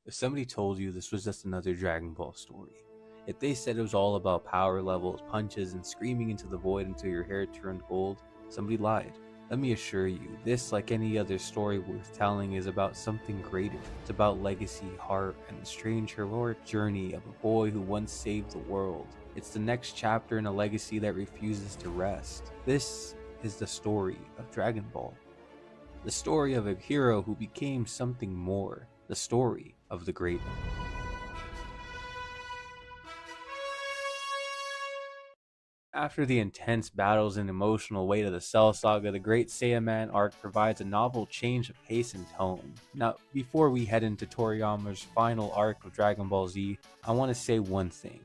If somebody told you this was just another Dragon Ball story, if they said it was all about power levels, punches, and screaming into the void until your hair turned gold, somebody lied. Let me assure you, this, like any other story worth telling, is about something greater. It's about legacy, heart, and the strange heroic journey of a boy who once saved the world. It's the next chapter in a legacy that refuses to rest. This is the story of Dragon Ball. The story of a hero who became something more. The story of the great one. After the intense battles and emotional weight of the Cell Saga, the Great Saiyaman arc provides a novel change of pace and tone. Now, before we head into Toriyama's final arc of Dragon Ball Z, I want to say one thing.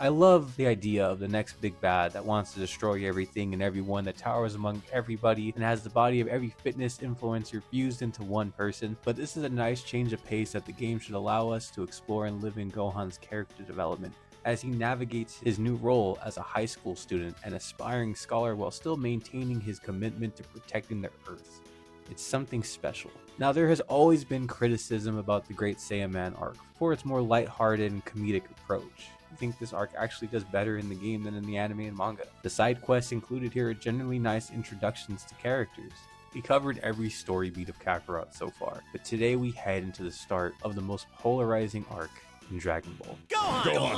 I love the idea of the next big bad that wants to destroy everything and everyone, that towers among everybody and has the body of every fitness influencer fused into one person, but this is a nice change of pace that the game should allow us to explore and live in Gohan's character development as he navigates his new role as a high school student and aspiring scholar while still maintaining his commitment to protecting the Earth. It's something special. Now, there has always been criticism about the Great Saiyaman arc for its more lighthearted and comedic approach. I think this arc actually does better in the game than in the anime and manga. The side quests included here are generally nice introductions to characters. We covered every story beat of Kakarot so far, but today we head into the start of the most polarizing arc in Dragon Ball. Gohan!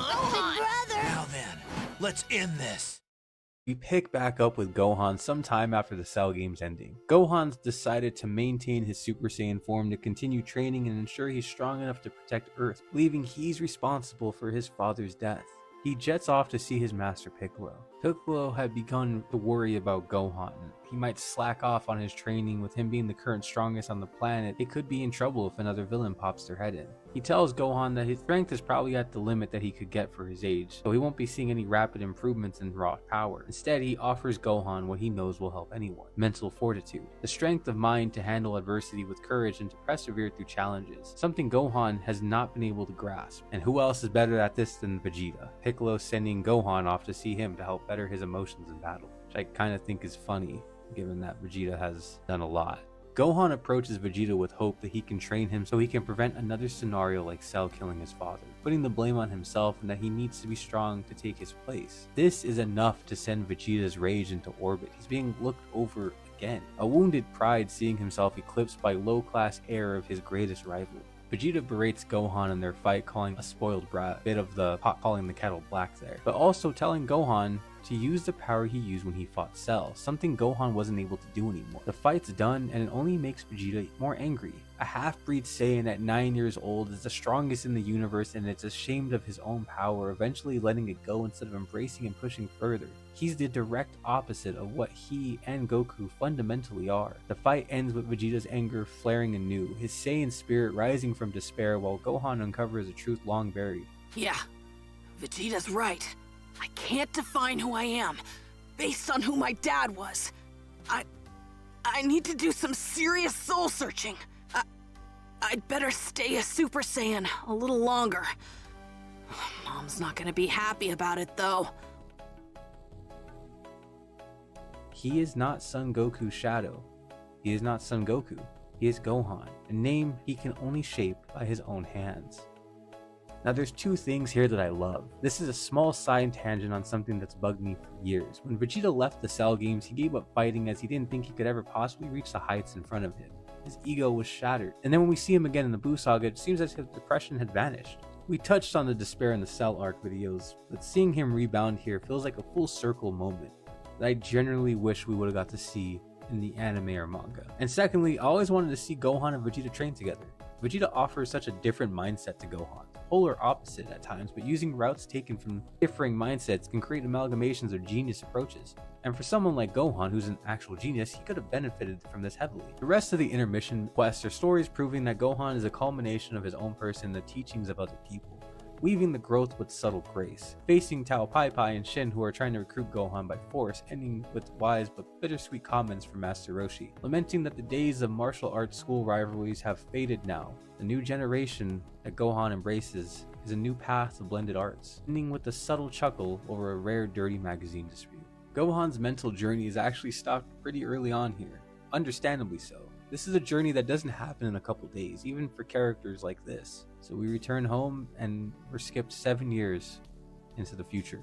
Brother! Now then, let's end this. We pick back up with Gohan sometime after the Cell game's ending. Gohan's decided to maintain his Super Saiyan form to continue training and ensure he's strong enough to protect Earth, believing he's responsible for his father's death. He jets off to see his master Piccolo. Piccolo had begun to worry about Gohan. He might slack off on his training. With him being the current strongest on the planet, it could be in trouble if another villain pops their head in. He tells Gohan that his strength is probably at the limit that he could get for his age, so he won't be seeing any rapid improvements in raw power. Instead, he offers Gohan what he knows will help anyone: mental fortitude, the strength of mind to handle adversity with courage and to persevere through challenges, something Gohan has not been able to grasp. And who else is better at this than Vegeta? Piccolo sending Gohan off to see him to help better his emotions in battle, which I kind of think is funny, given that Vegeta has done a lot. Gohan approaches Vegeta with hope that he can train him so he can prevent another scenario like Cell killing his father, putting the blame on himself and that he needs to be strong to take his place. This is enough to send Vegeta's rage into orbit. He's being looked over again, a wounded pride seeing himself eclipsed by low-class heir of his greatest rival. Vegeta berates Gohan in their fight, calling a spoiled brat, bit of the pot calling the kettle black there, but also telling Gohan to use the power he used when he fought Cell, something Gohan wasn't able to do anymore. The fight's done and it only makes Vegeta more angry. A half-breed Saiyan at 9 years old is the strongest in the universe and it's ashamed of his own power, eventually letting it go instead of embracing and pushing further. He's the direct opposite of what he and Goku fundamentally are. The fight ends with Vegeta's anger flaring anew, his Saiyan spirit rising from despair while Gohan uncovers a truth long buried. Yeah, Vegeta's right. I can't define who I am based on who my dad was. I need to do some serious soul searching. I'd better stay a Super Saiyan a little longer. Mom's not gonna be happy about it though. He is not Son Goku's shadow. He is not Son Goku. He is Gohan, a name he can only shape by his own hands. Now there's two things here that I love. This is a small side tangent on something that's bugged me for years. When Vegeta left the Cell games, he gave up fighting as he didn't think he could ever possibly reach the heights in front of him. His ego was shattered. And then when we see him again in the Buu Saga, it seems as if depression had vanished. We touched on the despair in the Cell arc videos, but seeing him rebound here feels like a full circle moment that I generally wish we would have got to see in the anime or manga. And secondly, I always wanted to see Gohan and Vegeta train together. Vegeta offers such a different mindset to Gohan, polar opposite at times, but using routes taken from differing mindsets can create amalgamations of genius approaches. And for someone like Gohan, who's an actual genius, he could have benefited from this heavily. The rest of the intermission quests are stories proving that Gohan is a culmination of his own person and the teachings of other people, weaving the growth with subtle grace, facing Tao Pai Pai and Shin who are trying to recruit Gohan by force, ending with wise but bittersweet comments from Master Roshi, lamenting that the days of martial arts school rivalries have faded now. The new generation that Gohan embraces is a new path of blended arts, ending with a subtle chuckle over a rare dirty magazine dispute. Gohan's mental journey is actually stopped pretty early on here. understandably so. This is a journey that doesn't happen in a couple days, even for characters like this. So we return home and we're skipped 7 years into the future.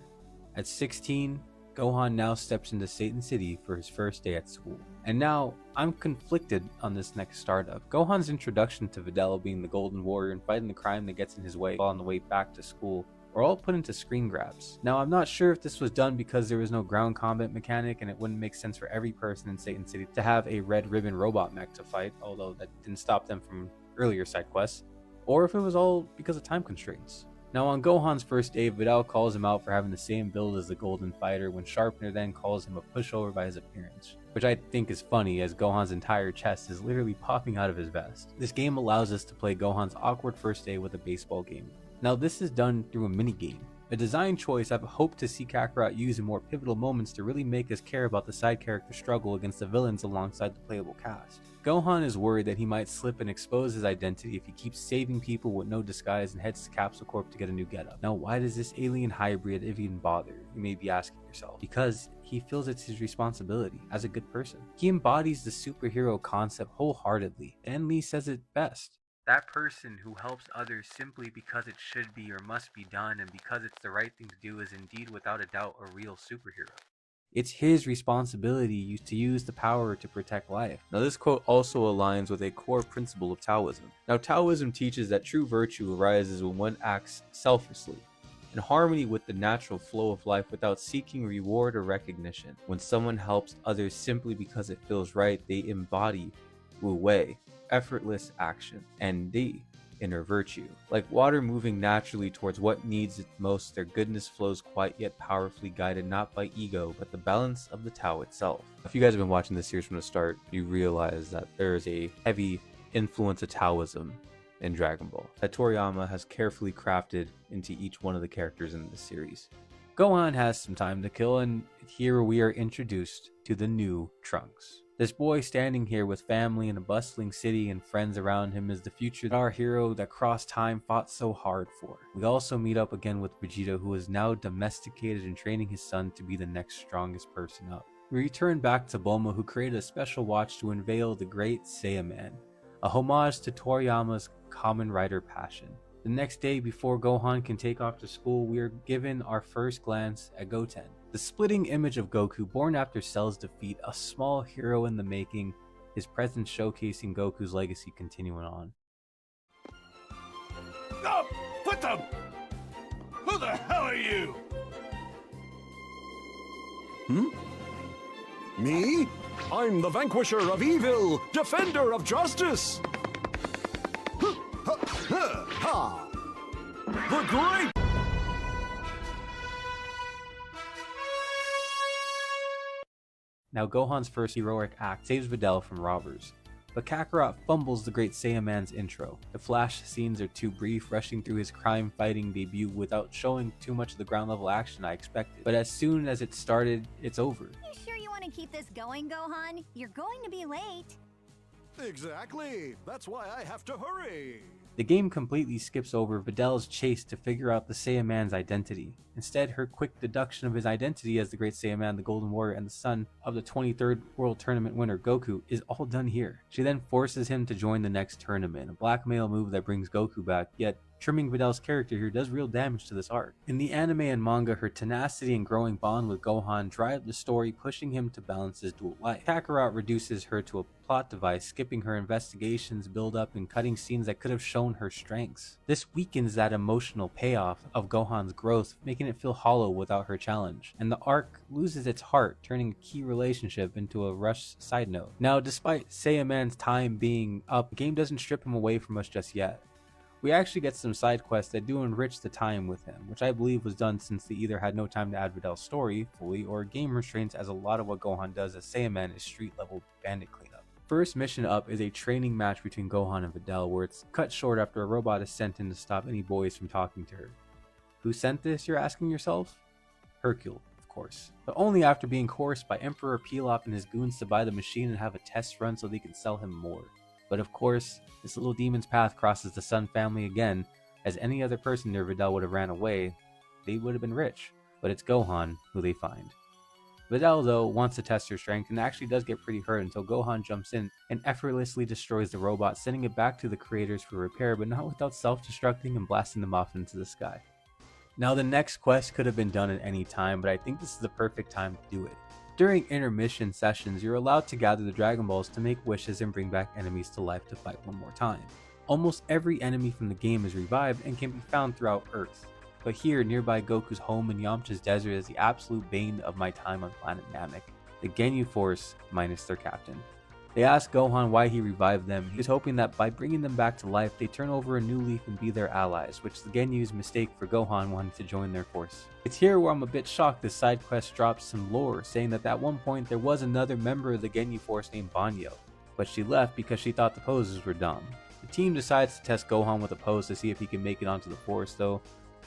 At 16, Gohan now steps into Satan City for his first day at school. And now, I'm conflicted on this next startup. Gohan's introduction to Videl being the Golden Warrior and fighting the crime that gets in his way while on the way back to school were all put into screen grabs. Now, I'm not sure if this was done because there was no ground combat mechanic and it wouldn't make sense for every person in Satan City to have a red ribbon robot mech to fight, although that didn't stop them from earlier side quests, or if it was all because of time constraints. Now, on Gohan's first day, Videl calls him out for having the same build as the Golden Fighter when Sharpener then calls him a pushover by his appearance, which I think is funny as Gohan's entire chest is literally popping out of his vest. This game allows us to play Gohan's awkward first day with a baseball game. Now, this is done through a minigame, a design choice I've hoped to see Kakarot use in more pivotal moments to really make us care about the side character's struggle against the villains alongside the playable cast. Gohan is worried that he might slip and expose his identity if he keeps saving people with no disguise and heads to Capsule Corp to get a new getup. Now, why does this alien hybrid even bother? You may be asking yourself. Because he feels it's his responsibility as a good person. He embodies the superhero concept wholeheartedly, and Lee says it best. That person who helps others simply because it should be or must be done and because it's the right thing to do is indeed without a doubt a real superhero. It's his responsibility to use the power to protect life. Now, this quote also aligns with a core principle of Taoism. Now, Taoism teaches that true virtue arises when one acts selflessly, in harmony with the natural flow of life without seeking reward or recognition. When someone helps others simply because it feels right, they embody Wu Wei, effortless action, and Di, inner virtue. Like water moving naturally towards what needs it most, their goodness flows quiet yet powerfully, guided not by ego, but the balance of the Tao itself. If you guys have been watching this series from the start, you realize that there is a heavy influence of Taoism in Dragon Ball that Toriyama has carefully crafted into each one of the characters in this series. Gohan has some time to kill, and here we are introduced to the new Trunks. This boy standing here with family in a bustling city and friends around him is the future that our hero that crossed time fought so hard for. We also meet up again with Vegeta, who is now domesticated and training his son to be the next strongest person up. We return back to Bulma, who created a special watch to unveil the Great Saiyaman, a homage to Toriyama's Kamen Rider passion. The next day, before Gohan can take off to school, we are given our first glance at Goten, the splitting image of Goku born after Cell's defeat, a small hero in the making, his presence showcasing Goku's legacy continuing on. Oh, put them! Who the hell are you? Me? I'm the vanquisher of evil, defender of justice! Ha! The great... Now, Gohan's first heroic act saves Videl from robbers, but Kakarot fumbles the Great Saiyaman's intro. The flash scenes are too brief, rushing through his crime-fighting debut without showing too much of the ground-level action I expected. But as soon as it started, it's over. You sure you want to keep this going, Gohan? You're going to be late. Exactly. That's why I have to hurry. The game completely skips over Videl's chase to figure out the Saiyaman's identity. Instead, her quick deduction of his identity as the Great Saiyaman, the Golden Warrior, and the son of the 23rd World Tournament winner Goku is all done here. She then forces him to join the next tournament, a blackmail move that brings Goku back, yet trimming Videl's character here does real damage to this arc. In the anime and manga, her tenacity and growing bond with Gohan drive the story, pushing him to balance his dual life. Kakarot reduces her to a plot device, skipping her investigations, build-up, and cutting scenes that could have shown her strengths. This weakens that emotional payoff of Gohan's growth, making it feel hollow without her challenge, and the arc loses its heart, turning a key relationship into a rushed side note. Now, despite Saiyaman's time being up, the game doesn't strip him away from us just yet. We actually get some side quests that do enrich the time with him, which I believe was done since they either had no time to add Videl's story fully or game restraints, as a lot of what Gohan does as Saiyaman is street level bandit cleanup. First mission up is a training match between Gohan and Videl, where it's cut short after a robot is sent in to stop any boys from talking to her. Who sent this, you're asking yourself? Hercule, of course. But only after being coerced by Emperor Pilaf and his goons to buy the machine and have a test run so they can sell him more. But of course, this little demon's path crosses the Sun family again, as any other person near Videl would have ran away, they would have been rich. But it's Gohan who they find. Videl, though, wants to test her strength and actually does get pretty hurt until Gohan jumps in and effortlessly destroys the robot, sending it back to the creators for repair, but not without self-destructing and blasting them off into the sky. Now, the next quest could have been done at any time, but I think this is the perfect time to do it. During intermission sessions, you're allowed to gather the Dragon Balls to make wishes and bring back enemies to life to fight one more time. Almost every enemy from the game is revived and can be found throughout Earth, but here, nearby Goku's home in Yamcha's desert, is the absolute bane of my time on planet Namek, the Ginyu Force minus their captain. They ask Gohan why he revived them. He was hoping that by bringing them back to life, they turn over a new leaf and be their allies, which the Genyu's mistake for Gohan wanting to join their force. It's here where I'm a bit shocked this side quest drops some lore, saying that at one point there was another member of the Ginyu Force named Banyo, but she left because she thought the poses were dumb. The team decides to test Gohan with a pose to see if he can make it onto the Force, though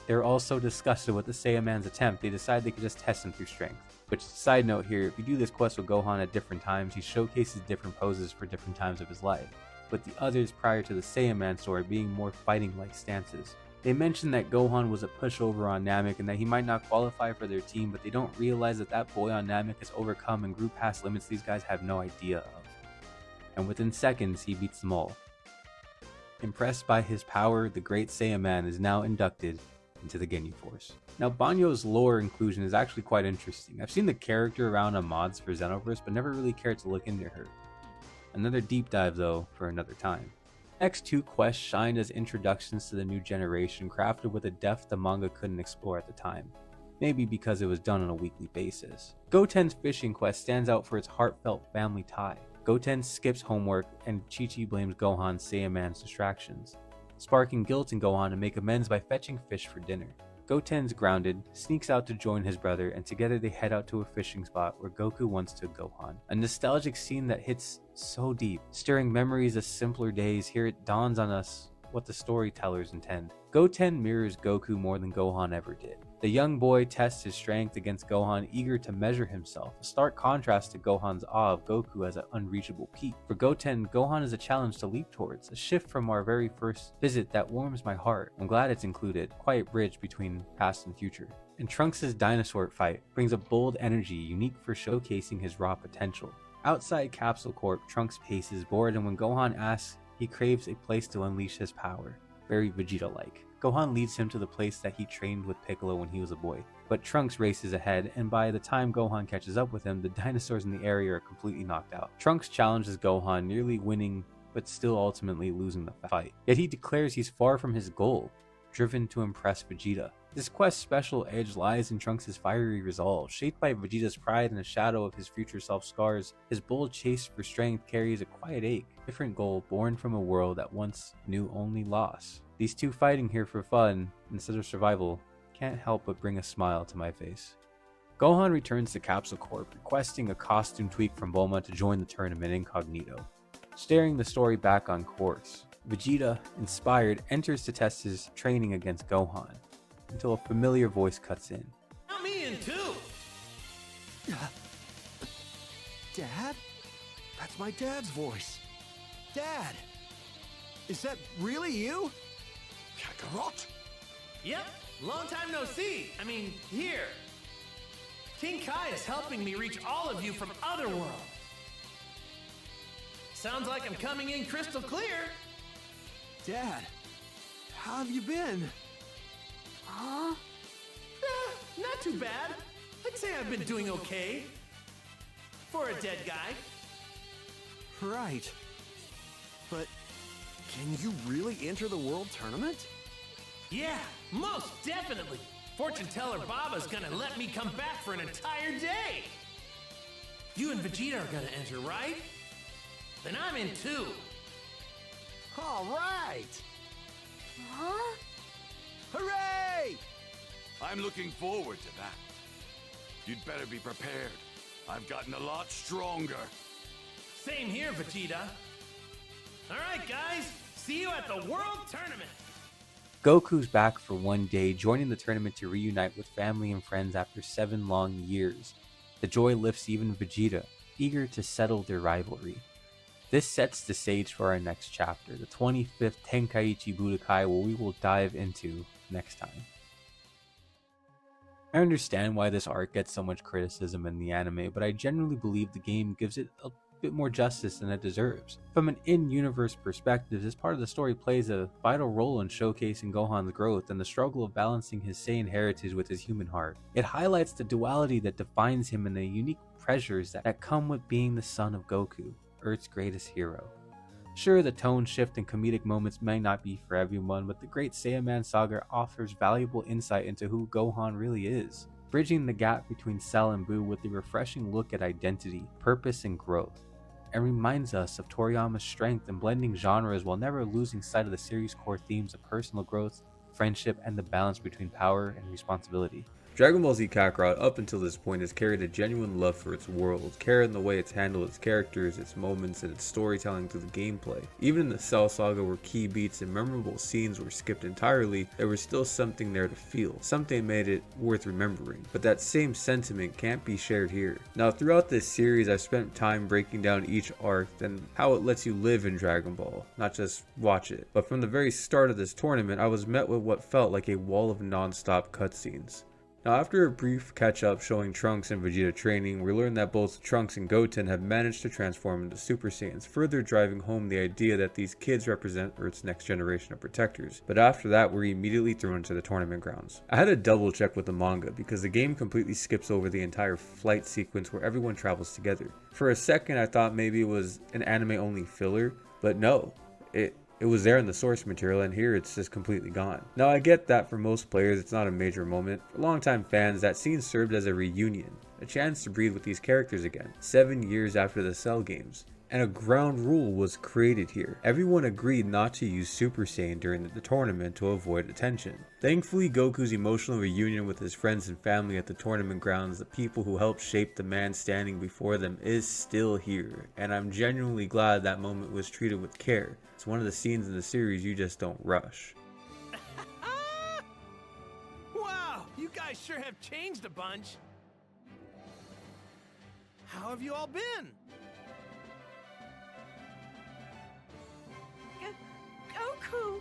they're also disgusted with the Saiyaman's attempt. They decide they could just test him through strength. Which, side note here, if you do this quest with Gohan at different times, he showcases different poses for different times of his life, with the others prior to the Saiyaman story being more fighting-like stances. They mention that Gohan was a pushover on Namek and that he might not qualify for their team, but they don't realize that that boy on Namek has overcome and grew past limits these guys have no idea of. And within seconds, he beats them all. Impressed by his power, the great Saiyaman is now inducted into the Ginyu Force. Now, Banyo's lore inclusion is actually quite interesting. I've seen the character around on mods for Xenoverse, but never really cared to look into her. Another deep dive though, for another time. Next two quests shine as introductions to the new generation, crafted with a depth the manga couldn't explore at the time. Maybe because it was done on a weekly basis. Goten's fishing quest stands out for its heartfelt family tie. Goten skips homework and Chi-Chi blames Gohan's Saiyaman's distractions, sparking guilt in Gohan to make amends by fetching fish for dinner. Goten's grounded, sneaks out to join his brother, and together they head out to a fishing spot where Goku once took Gohan. A nostalgic scene that hits so deep, stirring memories of simpler days. Here it dawns on us what the storytellers intend. Goten mirrors Goku more than Gohan ever did. The young boy tests his strength against Gohan, eager to measure himself, a stark contrast to Gohan's awe of Goku as an unreachable peak. For Goten, Gohan is a challenge to leap towards, a shift from our very first visit that warms my heart. I'm glad it's included, quiet bridge between past and future. And Trunks' dinosaur fight brings a bold energy unique for showcasing his raw potential. Outside Capsule Corp, Trunks paces bored, and when Gohan asks, he craves a place to unleash his power. Very Vegeta-like. Gohan leads him to the place that he trained with Piccolo when he was a boy, but Trunks races ahead, and by the time Gohan catches up with him, the dinosaurs in the area are completely knocked out. Trunks challenges Gohan, nearly winning, but still ultimately losing the fight. Yet he declares he's far from his goal, driven to impress Vegeta. This quest's special edge lies in Trunks' fiery resolve. Shaped by Vegeta's pride and the shadow of his future self scars, his bold chase for strength carries a quiet ache. Different goal, born from a world that once knew only loss. These two fighting here for fun, instead of survival, can't help but bring a smile to my face. Gohan returns to Capsule Corp, requesting a costume tweak from Bulma to join the tournament incognito, staring the story back on course. Vegeta, inspired, enters to test his training against Gohan, until a familiar voice cuts in. Count me in too. Dad? That's my dad's voice. Dad! Is that really you? Kakarot? Yep, long time no see. I mean, here. King Kai is helping me reach all of you from Otherworld. Sounds like I'm coming in crystal clear. Dad, how have you been? Huh? Not too bad. I'd say I've been doing okay. For a dead guy. Right. But can you really enter the world tournament? Yeah, most definitely. Fortune teller Baba's gonna let me come back for an entire day. You and Vegeta are gonna enter, right? Then I'm in too. All right! Huh? Hooray! I'm looking forward to that. You'd better be prepared. I've gotten a lot stronger. Same here, Vegeta. All right, guys. See you at the World Tournament. Goku's back for one day, joining the tournament to reunite with family and friends after 7 long years. The joy lifts even Vegeta, eager to settle their rivalry. This sets the stage for our next chapter, the 25th Tenkaichi Budokai, where we will dive into next time. I understand why this arc gets so much criticism in the anime, but I generally believe the game gives it a bit more justice than it deserves. From an in-universe perspective, this part of the story plays a vital role in showcasing Gohan's growth and the struggle of balancing his Saiyan heritage with his human heart. It highlights the duality that defines him and the unique pressures that come with being the son of Goku, Earth's greatest hero. Sure, the tone shift and comedic moments may not be for everyone, but the Great Saiyaman Saga offers valuable insight into who Gohan really is, bridging the gap between Cell and Buu with a refreshing look at identity, purpose, and growth, and reminds us of Toriyama's strength in blending genres while never losing sight of the series' core themes of personal growth, friendship, and the balance between power and responsibility. Dragon Ball Z Kakarot up until this point has carried a genuine love for its world, care in the way it's handled its characters, its moments, and its storytelling through the gameplay. Even in the Cell Saga where key beats and memorable scenes were skipped entirely, there was still something there to feel, something made it worth remembering. But that same sentiment can't be shared here. Now throughout this series I've spent time breaking down each arc and how it lets you live in Dragon Ball, not just watch it. But from the very start of this tournament I was met with what felt like a wall of non-stop cutscenes. Now after a brief catch-up showing Trunks and Vegeta training, we learn that both Trunks and Goten have managed to transform into Super Saiyans, further driving home the idea that these kids represent Earth's next generation of protectors. But after that, we're immediately thrown into the tournament grounds. I had to double check with the manga because the game completely skips over the entire flight sequence where everyone travels together. For a second I thought maybe it was an anime-only filler, but no, it was there in the source material, and here it's just completely gone. Now I get that for most players it's not a major moment. For longtime fans, that scene served as a reunion, a chance to breathe with these characters again, 7 years after the Cell games. And a ground rule was created here. Everyone agreed not to use Super Saiyan during the tournament to avoid attention. Thankfully, Goku's emotional reunion with his friends and family at the tournament grounds, the people who helped shape the man standing before them, is still here. And I'm genuinely glad that moment was treated with care. It's one of the scenes in the series you just don't rush. Wow, you guys sure have changed a bunch. How have you all been? Goku!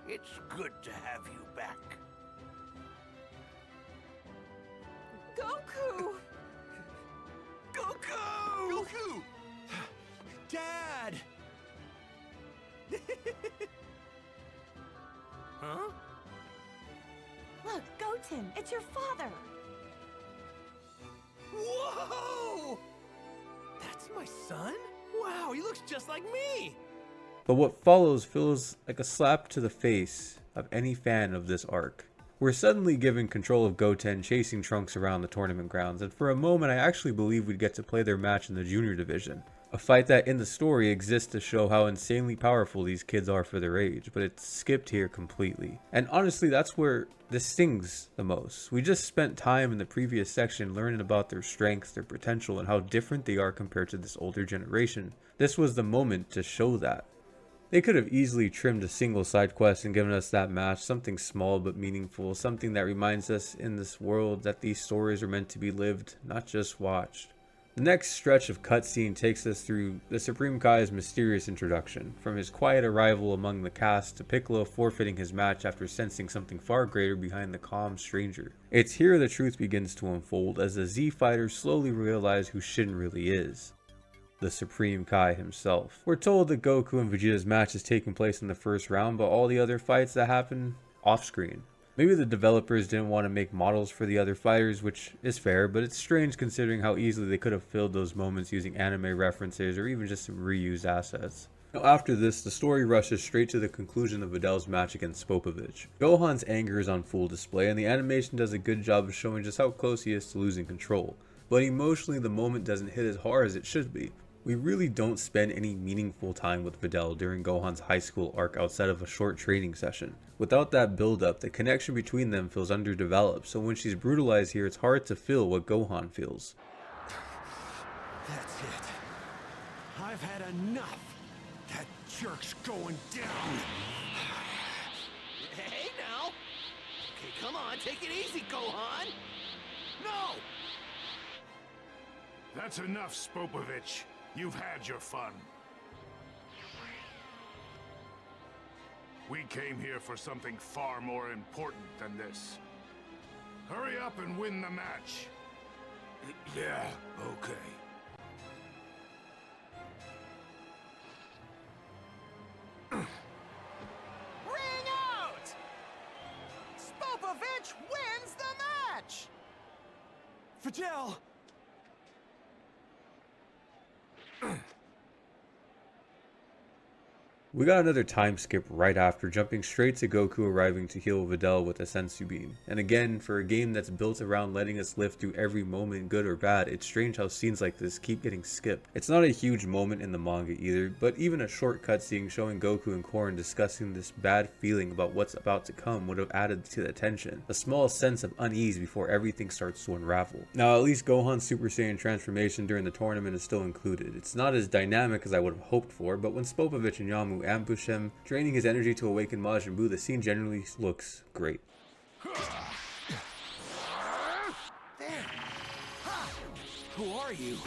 It's good to have you back. Goku! Goku! Goku! Dad! Huh? Look, Goten, it's your father. Whoa! That's my son? Wow, he looks just like me! But what follows feels like a slap to the face of any fan of this arc. We're suddenly given control of Goten chasing Trunks around the tournament grounds, and for a moment I actually believe we'd get to play their match in the junior division. A fight that in the story exists to show how insanely powerful these kids are for their age, but it's skipped here completely. And honestly, that's where this stings the most. We just spent time in the previous section learning about their strengths, their potential, and how different they are compared to this older generation. This was the moment to show that. They could have easily trimmed a single side quest and given us that match, something small but meaningful, something that reminds us in this world that these stories are meant to be lived, not just watched. The next stretch of cutscene takes us through the Supreme Kai's mysterious introduction, from his quiet arrival among the cast to Piccolo forfeiting his match after sensing something far greater behind the calm stranger. It's here the truth begins to unfold as the Z fighters slowly realize who Shin really is. The Supreme Kai himself. We're told that Goku and Vegeta's match is taking place in the first round, but all the other fights that happen off screen. Maybe the developers didn't want to make models for the other fighters, which is fair, but it's strange considering how easily they could have filled those moments using anime references or even just some reused assets. Now after this, the story rushes straight to the conclusion of Vidal's match against Spopovich. Gohan's anger is on full display, and the animation does a good job of showing just how close he is to losing control. But emotionally, the moment doesn't hit as hard as it should be. We really don't spend any meaningful time with Videl during Gohan's high school arc outside of a short training session. Without that build-up, the connection between them feels underdeveloped, so when she's brutalized here, it's hard to feel what Gohan feels. That's it. I've had enough. That jerk's going down. Hey now! Okay, come on, take it easy, Gohan! No! That's enough, Spopovich. You've had your fun. We came here for something far more important than this. Hurry up and win the match. Yeah, okay. Ring out! Spopovich wins the match! Videl! We got another time skip right after, jumping straight to Goku arriving to heal Videl with a sensu bean. And again, for a game that's built around letting us live through every moment, good or bad, it's strange how scenes like this keep getting skipped. It's not a huge moment in the manga either, but even a short cutscene showing Goku and Korin discussing this bad feeling about what's about to come would have added to the tension. A small sense of unease before everything starts to unravel. Now at least Gohan's Super Saiyan transformation during the tournament is still included. It's not as dynamic as I would have hoped for, but when Spopovich and Yamu ambush him, draining his energy to awaken Majin Buu, the scene generally looks great. There! Ha! Who are you?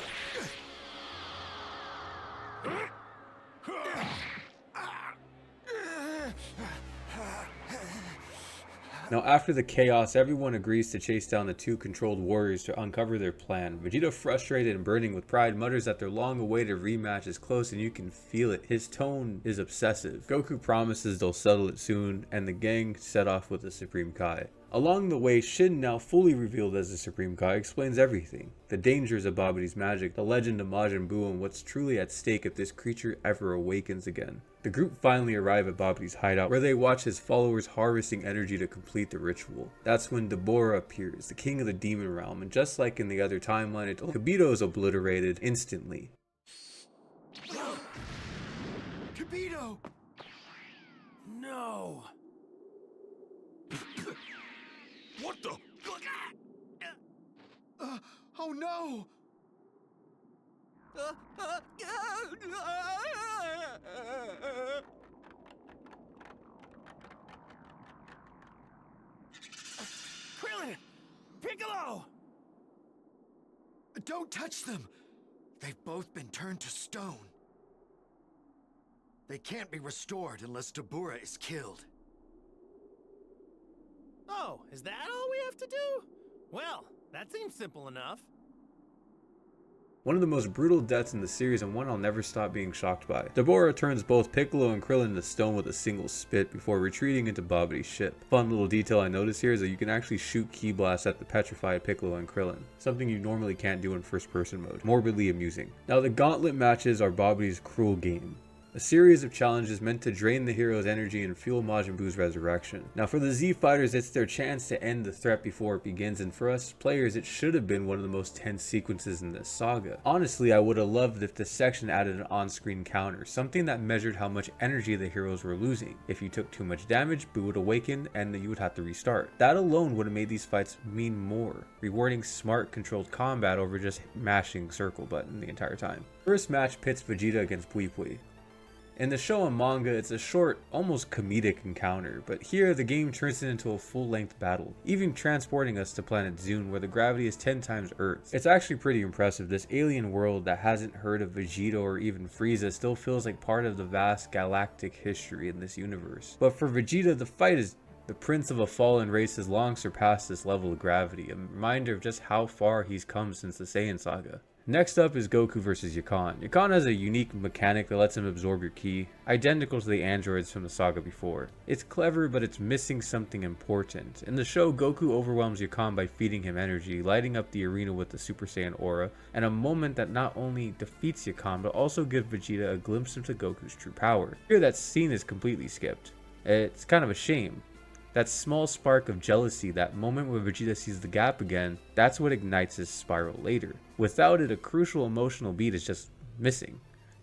Now after the chaos, everyone agrees to chase down the two controlled warriors to uncover their plan. Vegeta, frustrated and burning with pride, mutters that their long-awaited rematch is close and you can feel it. His tone is obsessive. Goku promises they'll settle it soon, and the gang set off with the Supreme Kai. Along the way, Shin, now fully revealed as the Supreme Kai, explains everything. The dangers of Babidi's magic, the legend of Majin Buu, and what's truly at stake if this creature ever awakens again. The group finally arrive at Babidi's hideout, where they watch his followers harvesting energy to complete the ritual. That's when Deborah appears, the king of the demon realm, and just like in the other timeline, Kibito is obliterated instantly. Kibito! No! What the? Oh no! Krillin! Piccolo! Don't touch them! They've both been turned to stone. They can't be restored unless Deborah is killed. Oh, is that all we have to do? Well, that seems simple enough. One of the most brutal deaths in the series, and one I'll never stop being shocked by. Deborah turns both Piccolo and Krillin to stone with a single spit before retreating into Babidi's ship. Fun little detail I noticed here is that you can actually shoot ki blasts at the petrified Piccolo and Krillin, something you normally can't do in first person mode. Morbidly amusing. Now the gauntlet matches are Babidi's cruel game. A series of challenges meant to drain the hero's energy and fuel Majin Buu's resurrection. Now for the Z Fighters, it's their chance to end the threat before it begins, and for us players, it should have been one of the most tense sequences in this saga. Honestly, I would have loved if this section added an on-screen counter, something that measured how much energy the heroes were losing. If you took too much damage, Buu would awaken and you would have to restart. That alone would have made these fights mean more, rewarding smart, controlled combat over just mashing circle button the entire time. First match pits Vegeta against Pui Pui. In the show and manga, it's a short, almost comedic encounter, but here the game turns it into a full-length battle, even transporting us to planet Zune where the gravity is 10 times Earth's. It's actually pretty impressive. This alien world that hasn't heard of Vegeta or even Frieza still feels like part of the vast galactic history in this universe. But for Vegeta, the fight is the prince of a fallen race has long surpassed this level of gravity, a reminder of just how far he's come since the Saiyan saga. Next up is Goku vs Yakan. Yakan has a unique mechanic that lets him absorb your ki, identical to the androids from the saga before. It's clever, but it's missing something important. In the show, Goku overwhelms Yakan by feeding him energy, lighting up the arena with the Super Saiyan aura, and a moment that not only defeats Yakan, but also gives Vegeta a glimpse into Goku's true power. Here that scene is completely skipped. It's kind of a shame. That small spark of jealousy, that moment where Vegeta sees the gap again, that's what ignites his spiral later. Without it, a crucial emotional beat is just missing.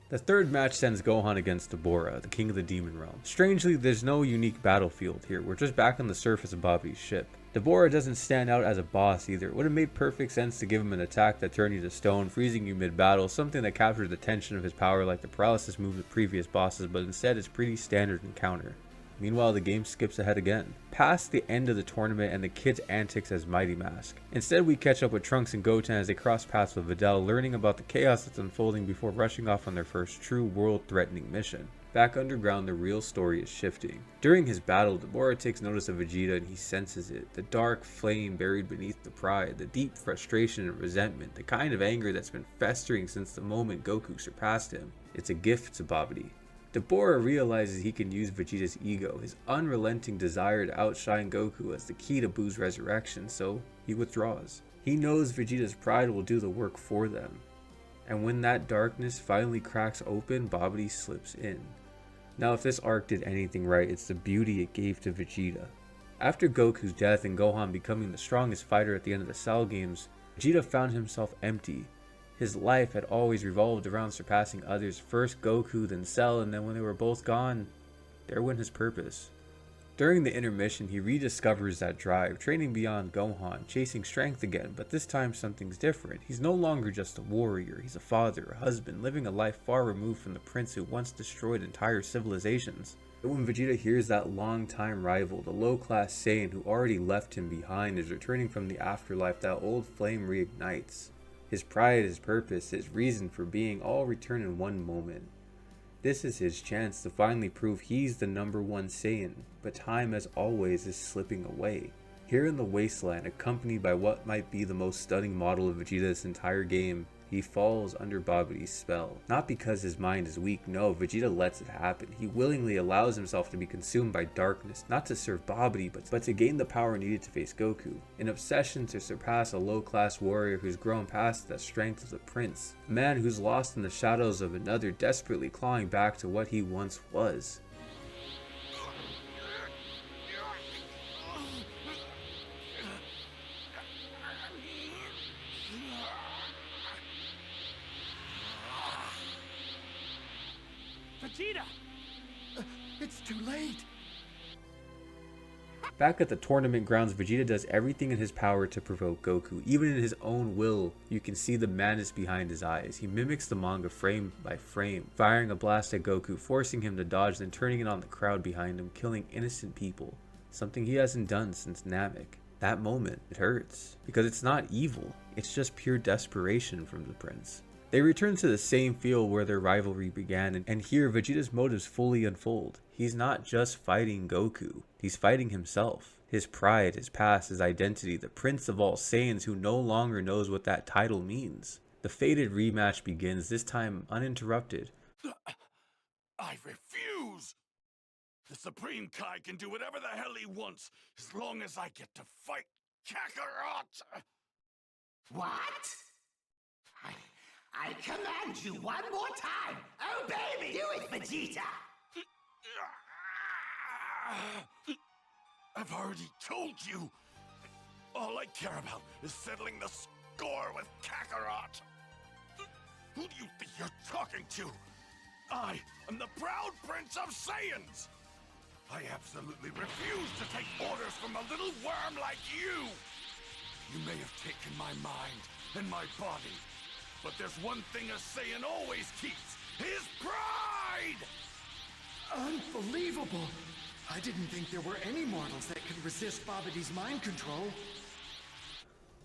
The third match sends Gohan against Deborah, the king of the demon realm. Strangely, there's no unique battlefield here, we're just back on the surface of Babidi's ship. Deborah doesn't stand out as a boss either. It would have made perfect sense to give him an attack that turned you to stone, freezing you mid-battle, something that captures the tension of his power like the paralysis move with previous bosses, but instead it's pretty standard encounter. Meanwhile, the game skips ahead again, past the end of the tournament and the kids' antics as Mighty Mask. Instead, we catch up with Trunks and Goten as they cross paths with Videl, learning about the chaos that's unfolding before rushing off on their first true world-threatening mission. Back underground, the real story is shifting. During his battle, Dabura takes notice of Vegeta and he senses it. The dark flame buried beneath the pride, the deep frustration and resentment, the kind of anger that's been festering since the moment Goku surpassed him. It's a gift to Babidi. Dabura realizes he can use Vegeta's ego, his unrelenting desire to outshine Goku as the key to Buu's resurrection, so he withdraws. He knows Vegeta's pride will do the work for them. And when that darkness finally cracks open, Babidi slips in. Now if this arc did anything right, it's the beauty it gave to Vegeta. After Goku's death and Gohan becoming the strongest fighter at the end of the Cell games, Vegeta found himself empty. His life had always revolved around surpassing others, first Goku, then Cell, and then when they were both gone, there went his purpose. During the intermission, he rediscovers that drive, training beyond Gohan, chasing strength again, but this time something's different. He's no longer just a warrior, he's a father, a husband, living a life far removed from the prince who once destroyed entire civilizations. But when Vegeta hears that long-time rival, the low-class Saiyan who already left him behind, is returning from the afterlife, that old flame reignites. His pride, his purpose, his reason for being all return in one moment. This is his chance to finally prove he's the #1 Saiyan, but time as always is slipping away. Here in the wasteland, accompanied by what might be the most stunning model of Vegeta this entire game, he falls under Babidi's spell. Not because his mind is weak, no, Vegeta lets it happen. He willingly allows himself to be consumed by darkness, not to serve Babidi, but to gain the power needed to face Goku. An obsession to surpass a low-class warrior who's grown past the strength of the prince. A man who's lost in the shadows of another, desperately clawing back to what he once was. Vegeta! It's too late! Back at the tournament grounds, Vegeta does everything in his power to provoke Goku. Even in his own will, you can see the madness behind his eyes. He mimics the manga frame by frame, firing a blast at Goku, forcing him to dodge, then turning it on the crowd behind him, killing innocent people. Something he hasn't done since Namek. That moment, it hurts. Because it's not evil, it's just pure desperation from the prince. They return to the same field where their rivalry began, and here Vegeta's motives fully unfold. He's not just fighting Goku, he's fighting himself. His pride, his past, his identity, the prince of all Saiyans who no longer knows what that title means. The fated rematch begins, this time uninterrupted. I refuse! The Supreme Kai can do whatever the hell he wants, as long as I get to fight Kakarot! What? I command you one more time! Obey me! Do it, Vegeta! I've already told you! All I care about is settling the score with Kakarot! Who do you think you're talking to? I am the proud Prince of Saiyans! I absolutely refuse to take orders from a little worm like you! You may have taken my mind and my body, but there's one thing a Saiyan always keeps, his pride! Unbelievable! I didn't think there were any mortals that could resist Babidi's mind control.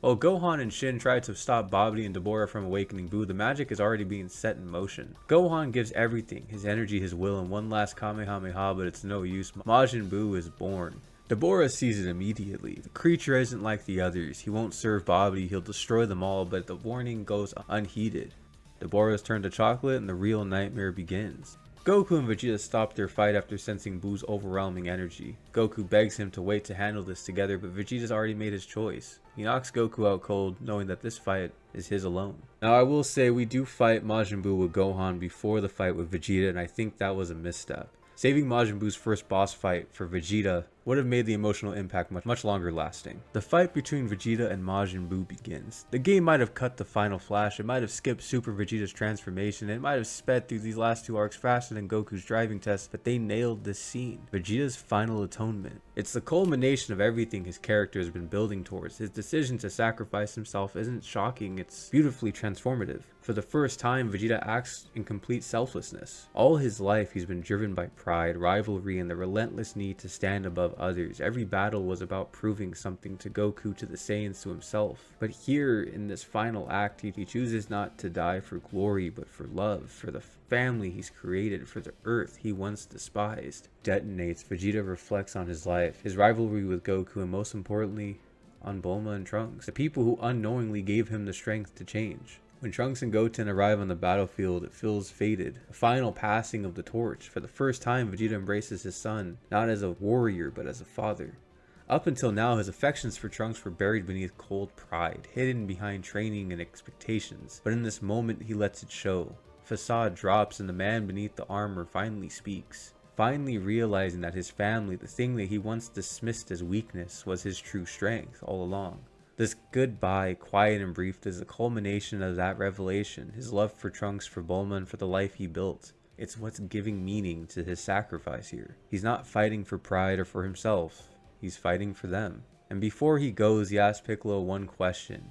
While Gohan and Shin try to stop Babidi and Dabura from awakening Buu, the magic is already being set in motion. Gohan gives everything, his energy, his will, and one last Kamehameha, but it's no use. Majin Buu is born. Dabura sees it immediately. The creature isn't like the others. He won't serve Babidi, he'll destroy them all, but the warning goes unheeded. Dabura is turned to chocolate and the real nightmare begins. Goku and Vegeta stop their fight after sensing Buu's overwhelming energy. Goku begs him to wait to handle this together, but Vegeta's already made his choice. He knocks Goku out cold, knowing that this fight is his alone. Now I will say we do fight Majin Buu with Gohan before the fight with Vegeta, and I think that was a misstep. Saving Majin Buu's first boss fight for Vegeta would have made the emotional impact much longer lasting. The fight between Vegeta and Majin Buu begins. The game might have cut the final flash, it might have skipped Super Vegeta's transformation, it might have sped through these last two arcs faster than Goku's driving test, but they nailed this scene. Vegeta's final atonement. It's the culmination of everything his character has been building towards. His decision to sacrifice himself isn't shocking, it's beautifully transformative. For the first time, Vegeta acts in complete selflessness. All his life he's been driven by pride, rivalry, and the relentless need to stand above of others. Every battle was about proving something to Goku, to the Saiyans, to himself. But here in this final act, he chooses not to die for glory, but for love, for the family he's created, for the Earth he once despised. Detonates. Vegeta reflects on his life, his rivalry with Goku, and most importantly, on Bulma and Trunks, the people who unknowingly gave him the strength to change. When Trunks and Goten arrive on the battlefield, it feels fated, a final passing of the torch. For the first time, Vegeta embraces his son, not as a warrior, but as a father. Up until now, his affections for Trunks were buried beneath cold pride, hidden behind training and expectations. But in this moment, he lets it show. Facade drops and the man beneath the armor finally speaks. Finally realizing that his family, the thing that he once dismissed as weakness, was his true strength all along. This goodbye, quiet and brief, is the culmination of that revelation, his love for Trunks, for Bulma, and for the life he built. It's what's giving meaning to his sacrifice here. He's not fighting for pride or for himself, he's fighting for them. And before he goes, he asks Piccolo one question.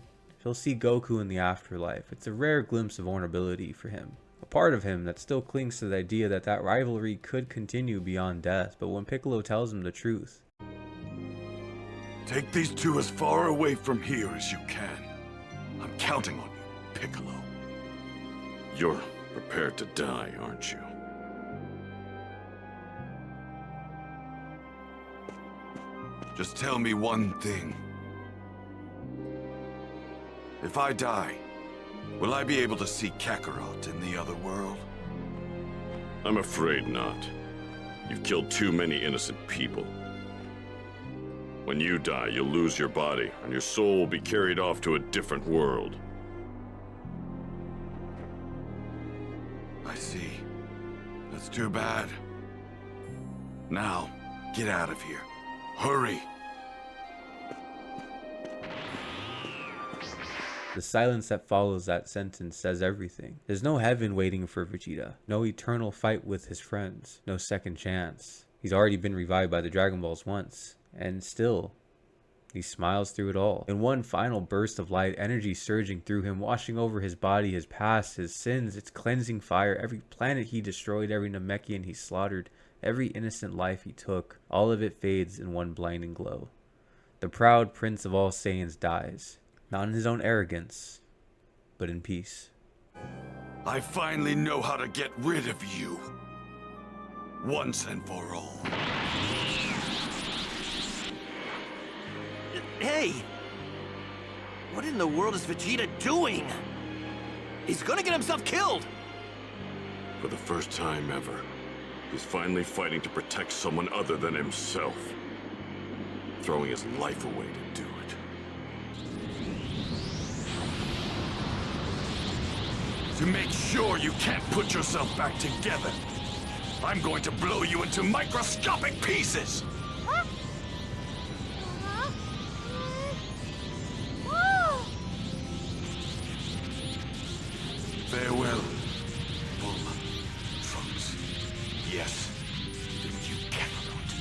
He'll see Goku in the afterlife. It's a rare glimpse of vulnerability for him. A part of him that still clings to the idea that that rivalry could continue beyond death, but when Piccolo tells him the truth, take these two as far away from here as you can. I'm counting on you, Piccolo. You're prepared to die, aren't you? Just tell me one thing. If I die, will I be able to see Kakarot in the other world? I'm afraid not. You've killed too many innocent people. When you die, you'll lose your body, and your soul will be carried off to a different world. I see. That's too bad. Now, get out of here. Hurry! the silence that follows that sentence says everything. There's no heaven waiting for Vegeta, no eternal fight with his friends, no second chance. He's already been revived by the Dragon Balls once, and still, he smiles through it all. In one final burst of light, energy surging through him, washing over his body, his past, his sins, its cleansing fire, every planet he destroyed, every Namekian he slaughtered, every innocent life he took, all of it fades in one blinding glow. The proud prince of all Saiyans dies, not in his own arrogance, but in peace. I finally know how to get rid of you. Once and for all. Hey! What in the world is Vegeta doing? He's gonna get himself killed! For the first time ever, he's finally fighting to protect someone other than himself. Throwing his life away to do it. To make sure you can't put yourself back together, I'm going to blow you into microscopic pieces! Farewell, Bulma, Trunks. Yes, even you, Kakarot.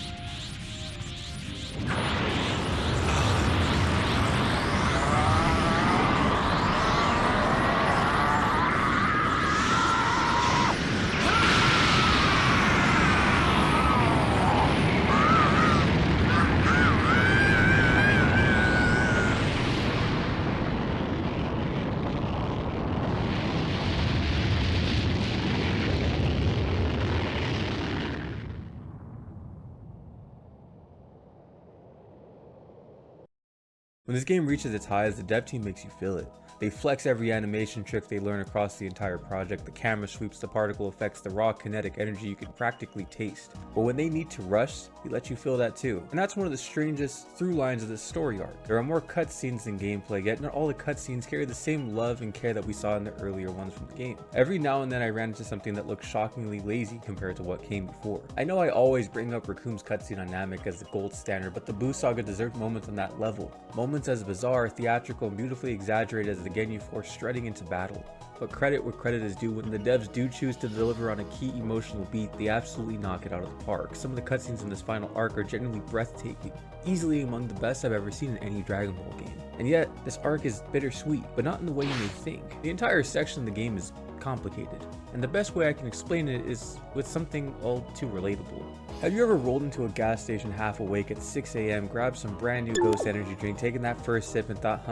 When this game reaches its highs, the dev team makes you feel it. They flex every animation trick they learn across the entire project, the camera sweeps, the particle effects, the raw kinetic energy you can practically taste. But when they need to rush, they let you feel that too. And that's one of the strangest through lines of this story arc. There are more cutscenes than gameplay, yet not all the cutscenes carry the same love and care that we saw in the earlier ones from the game. Every now and then I ran into something that looked shockingly lazy compared to what came before. I know I always bring up Raccoon's cutscene on Namek as the gold standard, but the Buu Saga deserved moments on that level. Moments as bizarre, theatrical, and beautifully exaggerated as the Ginyu Force strutting into battle. But credit where credit is due, when the devs do choose to deliver on a key emotional beat, they absolutely knock it out of the park. Some of the cutscenes in this final arc are genuinely breathtaking, easily among the best I've ever seen in any Dragon Ball game. And yet, this arc is bittersweet, but not in the way you may think. The entire section of the game is complicated. And the best way I can explain it is with something all too relatable. Have you ever rolled into a gas station half awake at 6 a.m., grabbed some brand new Ghost energy drink, taken that first sip and thought,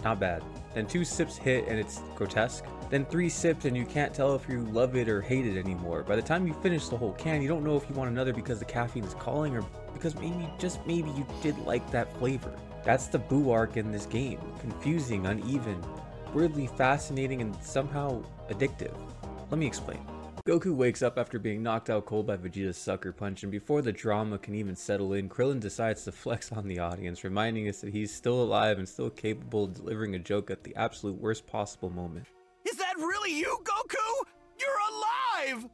not bad. Then 2 sips hit and it's grotesque. Then 3 sips and you can't tell if you love it or hate it anymore. By the time you finish the whole can, you don't know if you want another because the caffeine is calling or because maybe, just maybe, you did like that flavor. That's the Buu arc in this game. Confusing, uneven, weirdly fascinating, and somehow addictive. Let me explain. Goku wakes up after being knocked out cold by Vegeta's sucker punch, and before the drama can even settle in, Krillin decides to flex on the audience, reminding us that he's still alive and still capable of delivering a joke at the absolute worst possible moment. Is that really you, Goku? You're alive!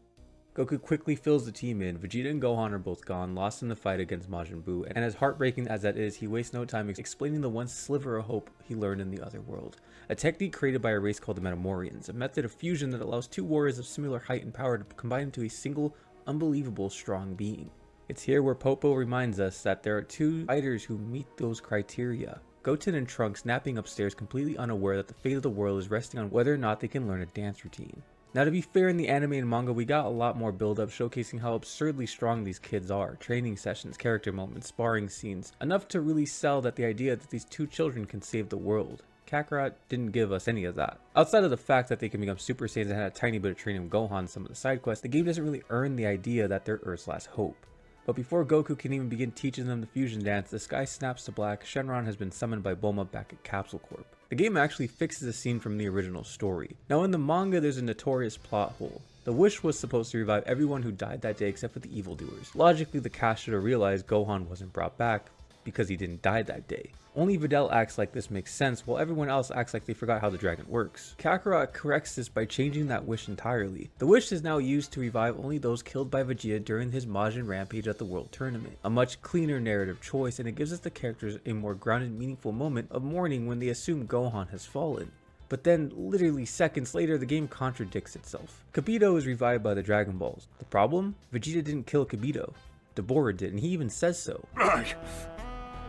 Goku quickly fills the team in. Vegeta and Gohan are both gone, lost in the fight against Majin Buu, and as heartbreaking as that is, he wastes no time explaining the one sliver of hope he learned in the other world. A technique created by a race called the Metamorians, a method of fusion that allows 2 warriors of similar height and power to combine into a single, unbelievable strong being. It's here where Popo reminds us that there are 2 fighters who meet those criteria. Goten and Trunks napping upstairs, completely unaware that the fate of the world is resting on whether or not they can learn a dance routine. Now, to be fair, in the anime and manga, we got a lot more build-up showcasing how absurdly strong these kids are. Training sessions, character moments, sparring scenes, enough to really sell that the idea that these 2 children can save the world. Kakarot didn't give us any of that. Outside of the fact that they can become Super Saiyans and had a tiny bit of training with Gohan in some of the side quests, the game doesn't really earn the idea that they're Earth's last hope. But before Goku can even begin teaching them the fusion dance, the sky snaps to black. Shenron has been summoned by Bulma back at Capsule Corp. The game actually fixes a scene from the original story. Now in the manga, there's a notorious plot hole. The wish was supposed to revive everyone who died that day except for the evildoers. Logically, the cast should have realized Gohan wasn't brought back because he didn't die that day. Only Videl acts like this makes sense, while everyone else acts like they forgot how the dragon works. Kakarot corrects this by changing that wish entirely. The wish is now used to revive only those killed by Vegeta during his Majin rampage at the World Tournament. A much cleaner narrative choice, and it gives us the characters a more grounded, meaningful moment of mourning when they assume Gohan has fallen. But then, literally seconds later, the game contradicts itself. Kibito is revived by the Dragon Balls. The problem? Vegeta didn't kill Kibito. Dabura did, and he even says so.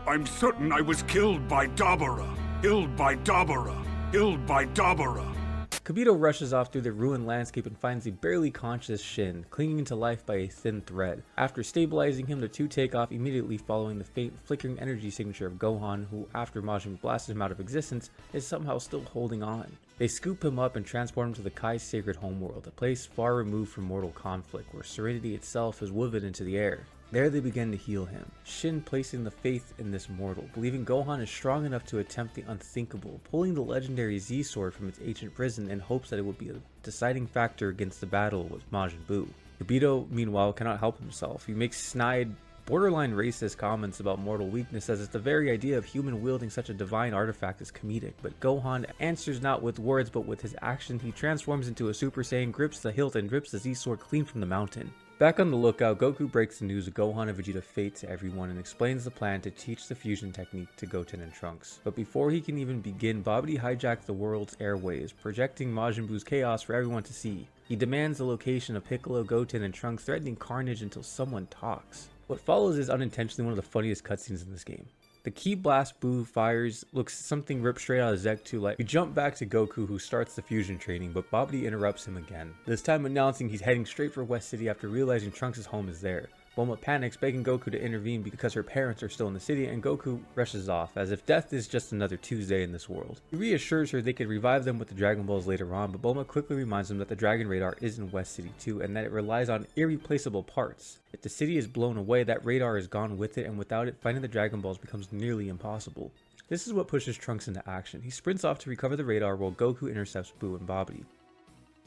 I'm certain I was killed by Dabura. Killed by Dabura. Killed by Dabura. Kibito rushes off through the ruined landscape and finds the barely conscious Shin, clinging to life by a thin thread. After stabilizing him, the 2 take off immediately following the faint, flickering energy signature of Gohan, who, after Majin blasted him out of existence, is somehow still holding on. They scoop him up and transport him to the Kai's sacred homeworld, a place far removed from mortal conflict, where serenity itself is woven into the air. There they begin to heal him, Shin placing the faith in this mortal, believing Gohan is strong enough to attempt the unthinkable, pulling the legendary Z-Sword from its ancient prison in hopes that it would be a deciding factor against the battle with Majin Buu. Kibito, meanwhile, cannot help himself. He makes snide, borderline racist comments about mortal weakness, as if the very idea of human wielding such a divine artifact is comedic, but Gohan answers not with words but with his action. He transforms into a Super Saiyan, grips the hilt, and rips the Z-Sword clean from the mountain. Back on the lookout, Goku breaks the news of Gohan and Vegeta fate to everyone and explains the plan to teach the fusion technique to Goten and Trunks. But before he can even begin, Babidi hijacks the world's airways, projecting Majin Buu's chaos for everyone to see. He demands the location of Piccolo, Goten, and Trunks, threatening carnage until someone talks. What follows is unintentionally one of the funniest cutscenes in this game. The key blast Buu fires looks something ripped straight out of Zek 2 like. We jump back to Goku, who starts the fusion training, but Babidi interrupts him again, this time announcing he's heading straight for West City after realizing Trunks' home is there. Bulma panics, begging Goku to intervene because her parents are still in the city, and Goku rushes off, as if death is just another Tuesday in this world. He reassures her they could revive them with the Dragon Balls later on, but Bulma quickly reminds them that the Dragon Radar is in West City too, and that it relies on irreplaceable parts. If the city is blown away, that radar is gone with it, and without it, finding the Dragon Balls becomes nearly impossible. This is what pushes Trunks into action. He sprints off to recover the radar while Goku intercepts Buu and Babidi.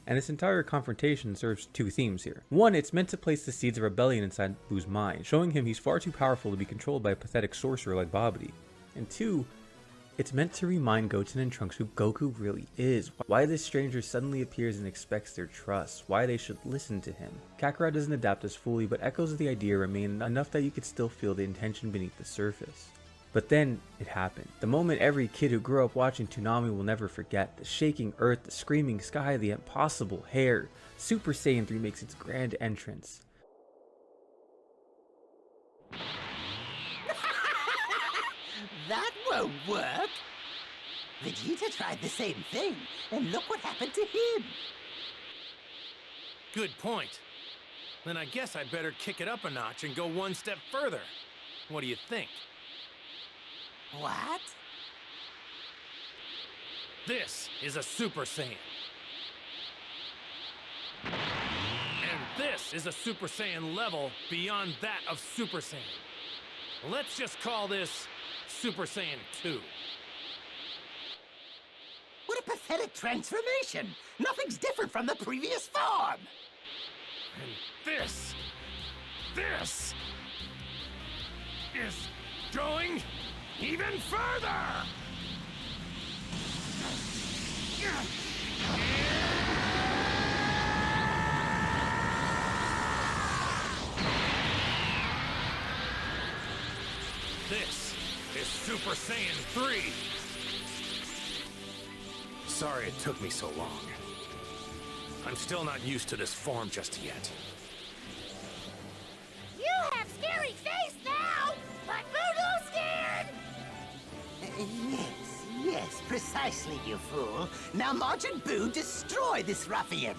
And this entire confrontation serves 2 themes here. One, it's meant to place the seeds of rebellion inside Buu's mind, showing him he's far too powerful to be controlled by a pathetic sorcerer like Babidi. And 2, it's meant to remind Goten and Trunks who Goku really is, why this stranger suddenly appears and expects their trust, why they should listen to him. Kakarot doesn't adapt as fully, but echoes of the idea remain enough that you could still feel the intention beneath the surface. But then, it happened. The moment every kid who grew up watching Toonami will never forget. The shaking earth, the screaming sky, the impossible hair. Super Saiyan 3 makes its grand entrance. That won't work. Vegeta tried the same thing, and look what happened to him. Good point. Then I guess I better kick it up a notch and go one step further. What do you think? What? This is a Super Saiyan. And this is a Super Saiyan level beyond that of Super Saiyan. Let's just call this Super Saiyan 2. What a pathetic transformation! Nothing's different from the previous form! And this is going even further! This is Super Saiyan 3. Sorry it took me so long. I'm still not used to this form just yet. You have scary face now! But Buu's scared! Yes, precisely, you fool. Now march and Buu destroy this ruffian!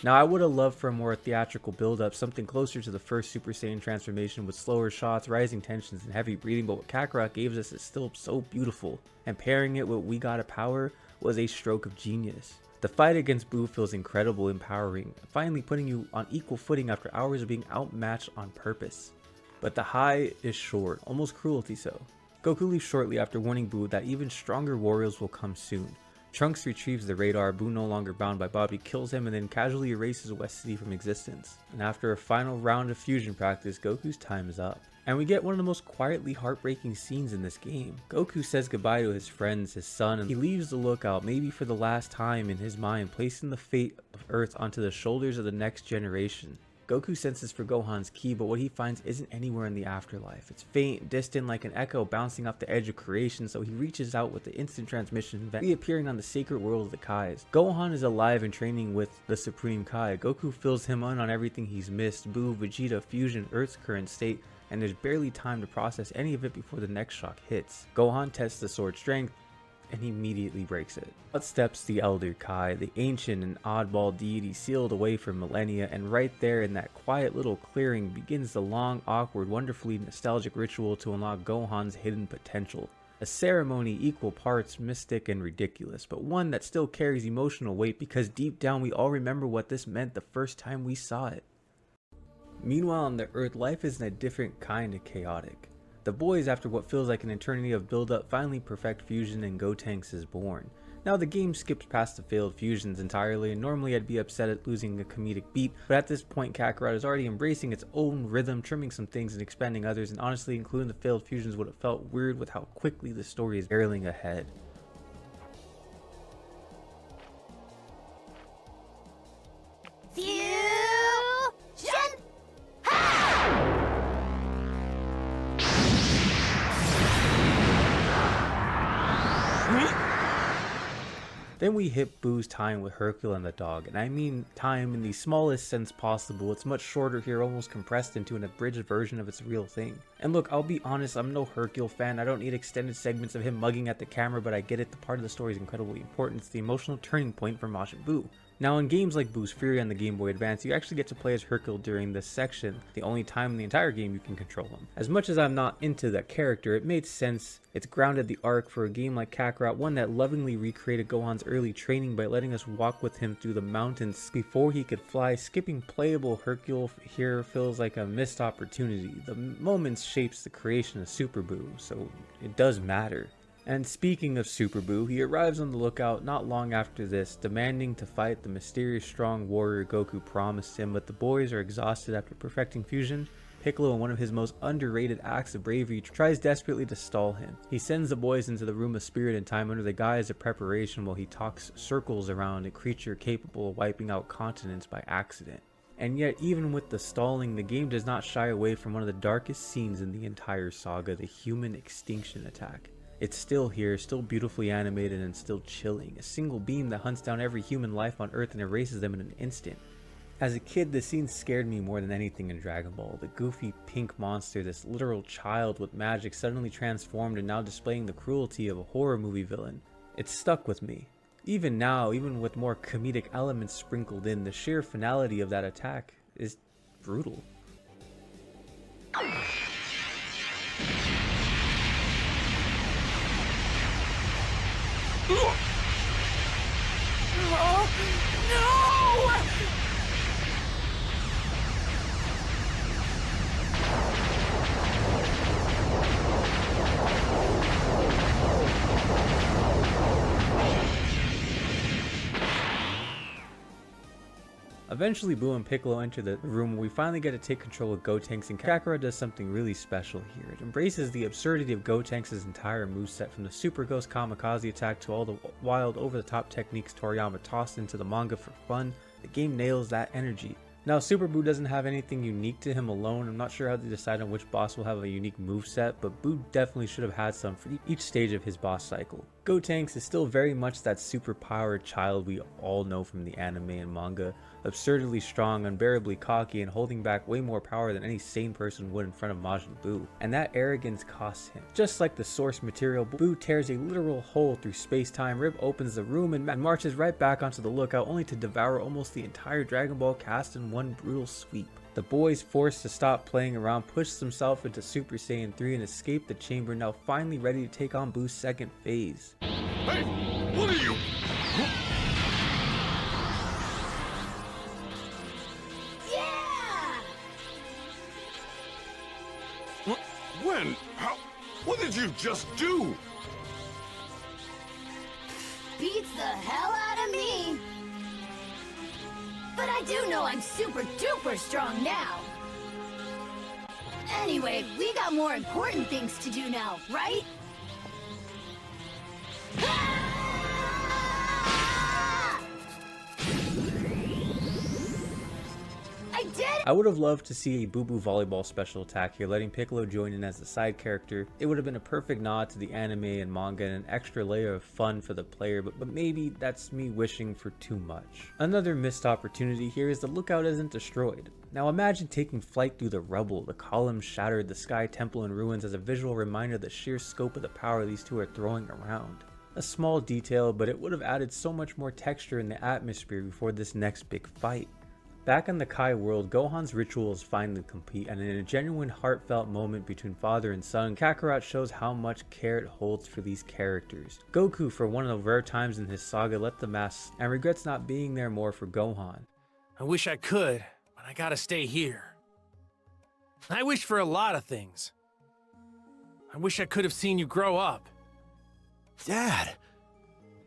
Now, I would have loved for a more theatrical build-up, something closer to the first Super Saiyan transformation with slower shots, rising tensions, and heavy breathing, but what Kakarot gave us is still so beautiful, and pairing it with We Gotta Power was a stroke of genius. The fight against Buu feels incredible, empowering, finally putting you on equal footing after hours of being outmatched on purpose. But the high is short, almost cruelty so. Goku leaves shortly after warning Buu that even stronger warriors will come soon. Trunks retrieves the radar, Buu no longer bound by Bobby kills him and then casually erases West City from existence. And after a final round of fusion practice, Goku's time is up. And we get one of the most quietly heartbreaking scenes in this game. Goku says goodbye to his friends, his son, and he leaves the lookout, maybe for the last time in his mind, placing the fate of Earth onto the shoulders of the next generation. Goku senses for Gohan's ki, but what he finds isn't anywhere in the afterlife. It's faint, distant, like an echo bouncing off the edge of creation, so he reaches out with the instant transmission event, reappearing on the sacred world of the Kais. Gohan is alive and training with the Supreme Kai. Goku fills him in on everything he's missed: Buu, Vegeta, Fusion, Earth's current state, and there's barely time to process any of it before the next shock hits. Gohan tests the sword's strength, and he immediately breaks it. Out steps the Elder Kai, the ancient and oddball deity sealed away for millennia, and right there in that quiet little clearing begins the long, awkward, wonderfully nostalgic ritual to unlock Gohan's hidden potential. A ceremony equal parts mystic and ridiculous, but one that still carries emotional weight because deep down we all remember what this meant the first time we saw it. Meanwhile on the Earth, life is in a different kind of chaotic. The boys, after what feels like an eternity of build-up, finally perfect fusion and Gotenks is born. Now the game skips past the failed fusions entirely, and normally I'd be upset at losing a comedic beat, but at this point Kakarot is already embracing its own rhythm, trimming some things and expanding others, and honestly including the failed fusions would have felt weird with how quickly the story is barreling ahead. Fusion! Then we hit Buu's time with Hercule and the dog, and I mean time in the smallest sense possible. It's much shorter here, almost compressed into an abridged version of its real thing. And look, I'll be honest, I'm no Hercule fan. I don't need extended segments of him mugging at the camera, but I get it, the part of the story is incredibly important. It's the emotional turning point for Majin Buu. Now in games like Buu's Fury on the Game Boy Advance, you actually get to play as Hercule during this section, the only time in the entire game you can control him. As much as I'm not into that character, it made sense. It's grounded the arc for a game like Kakarot, one that lovingly recreated Gohan's early training by letting us walk with him through the mountains before he could fly. Skipping playable Hercule here feels like a missed opportunity. The moments shapes the creation of Super Buu, so it does matter. And speaking of Super Buu, he arrives on the lookout not long after this, demanding to fight the mysterious strong warrior Goku promised him, but the boys are exhausted after perfecting fusion. Piccolo, in one of his most underrated acts of bravery, tries desperately to stall him. He sends the boys into the Room of Spirit and Time under the guise of preparation while he talks circles around a creature capable of wiping out continents by accident. And yet, even with the stalling, the game does not shy away from one of the darkest scenes in the entire saga, the human extinction attack. It's still here, still beautifully animated and still chilling. A single beam that hunts down every human life on Earth and erases them in an instant. As a kid, the scene scared me more than anything in Dragon Ball. The goofy pink monster, this literal child with magic suddenly transformed and now displaying the cruelty of a horror movie villain. It stuck with me. Even now, even with more comedic elements sprinkled in, the sheer finality of that attack is brutal. Eventually, Buu and Piccolo enter the room where we finally get to take control of Gotenks, and Kakarot does something really special here. It embraces the absurdity of Gotenks' entire moveset, from the Super Ghost Kamikaze attack to all the wild, over-the-top techniques Toriyama tossed into the manga for fun. The game nails that energy. Now, Super Buu doesn't have anything unique to him alone. I'm not sure how they decide on which boss will have a unique moveset, but Buu definitely should have had some for each stage of his boss cycle. Gotenks is still very much that super-powered child we all know from the anime and manga, absurdly strong, unbearably cocky, and holding back way more power than any sane person would in front of Majin Buu. And that arrogance costs him. Just like the source material, Buu tears a literal hole through space-time, Rib opens the room, and marches right back onto the lookout, only to devour almost the entire Dragon Ball cast in one brutal sweep. The boys, forced to stop playing around, pushed himself into Super Saiyan 3 and escaped the chamber, now finally ready to take on Buu's second phase. Hey, what are you? Yeah! When? How? What did you just do? Beats the hell out of me! But I do know I'm super duper strong now! Anyway, we got more important things to do now, right? I did it! I would have loved to see a Boo Boo volleyball special attack here, letting Piccolo join in as a side character. It would have been a perfect nod to the anime and manga and an extra layer of fun for the player, but maybe that's me wishing for too much. Another missed opportunity here is the lookout isn't destroyed. Now imagine taking flight through the rubble, the columns shattered, the sky temple in ruins, as a visual reminder of the sheer scope of the power these two are throwing around. A small detail, but it would have added so much more texture in the atmosphere before this next big fight. Back in the Kai world, Gohan's ritual is finally complete, and in a genuine heartfelt moment between father and son, Kakarot shows how much care it holds for these characters. Goku, for one of the rare times in his saga, let the mask and regrets not being there more for Gohan. I wish I could, but I gotta stay here. I wish for a lot of things. I wish I could have seen you grow up. Dad!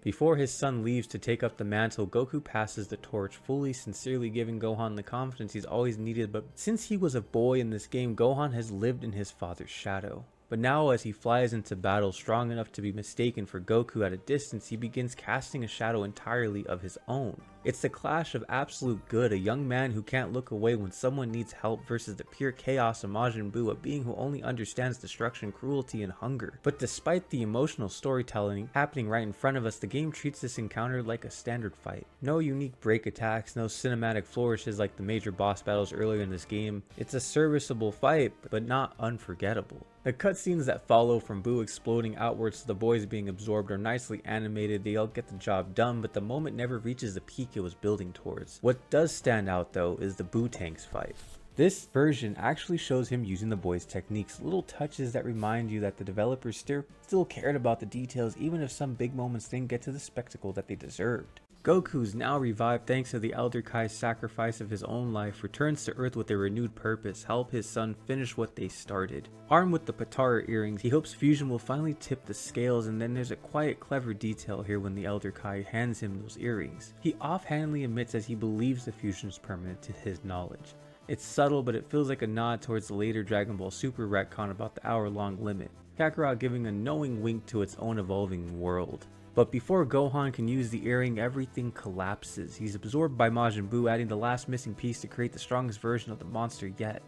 Before his son leaves to take up the mantle, Goku passes the torch, fully sincerely giving Gohan the confidence he's always needed, but since he was a boy in this game, Gohan has lived in his father's shadow. But now as he flies into battle strong enough to be mistaken for Goku at a distance, he begins casting a shadow entirely of his own. It's the clash of absolute good, a young man who can't look away when someone needs help, versus the pure chaos of Majin Buu, a being who only understands destruction, cruelty, and hunger. But despite the emotional storytelling happening right in front of us, the game treats this encounter like a standard fight. No unique break attacks, no cinematic flourishes like the major boss battles earlier in this game. It's a serviceable fight, but not unforgettable. The cutscenes that follow, from Buu exploding outwards to the boys being absorbed, are nicely animated. They all get the job done, but the moment never reaches the peak it was building towards. What does stand out though is the Buu tanks fight. This version actually shows him using the boys' techniques, little touches that remind you that the developers still cared about the details, even if some big moments didn't get to the spectacle that they deserved. Goku's now revived thanks to the Elder Kai's sacrifice of his own life, returns to Earth with a renewed purpose, help his son finish what they started. Armed with the Patara earrings, he hopes fusion will finally tip the scales, and then there's a quiet, clever detail here when the Elder Kai hands him those earrings. He offhandedly admits as he believes the fusion is permanent to his knowledge. It's subtle, but it feels like a nod towards the later Dragon Ball Super retcon about the hour-long limit, Kakarot giving a knowing wink to its own evolving world. But before Gohan can use the earring, everything collapses. He's absorbed by Majin Buu, adding the last missing piece to create the strongest version of the monster yet.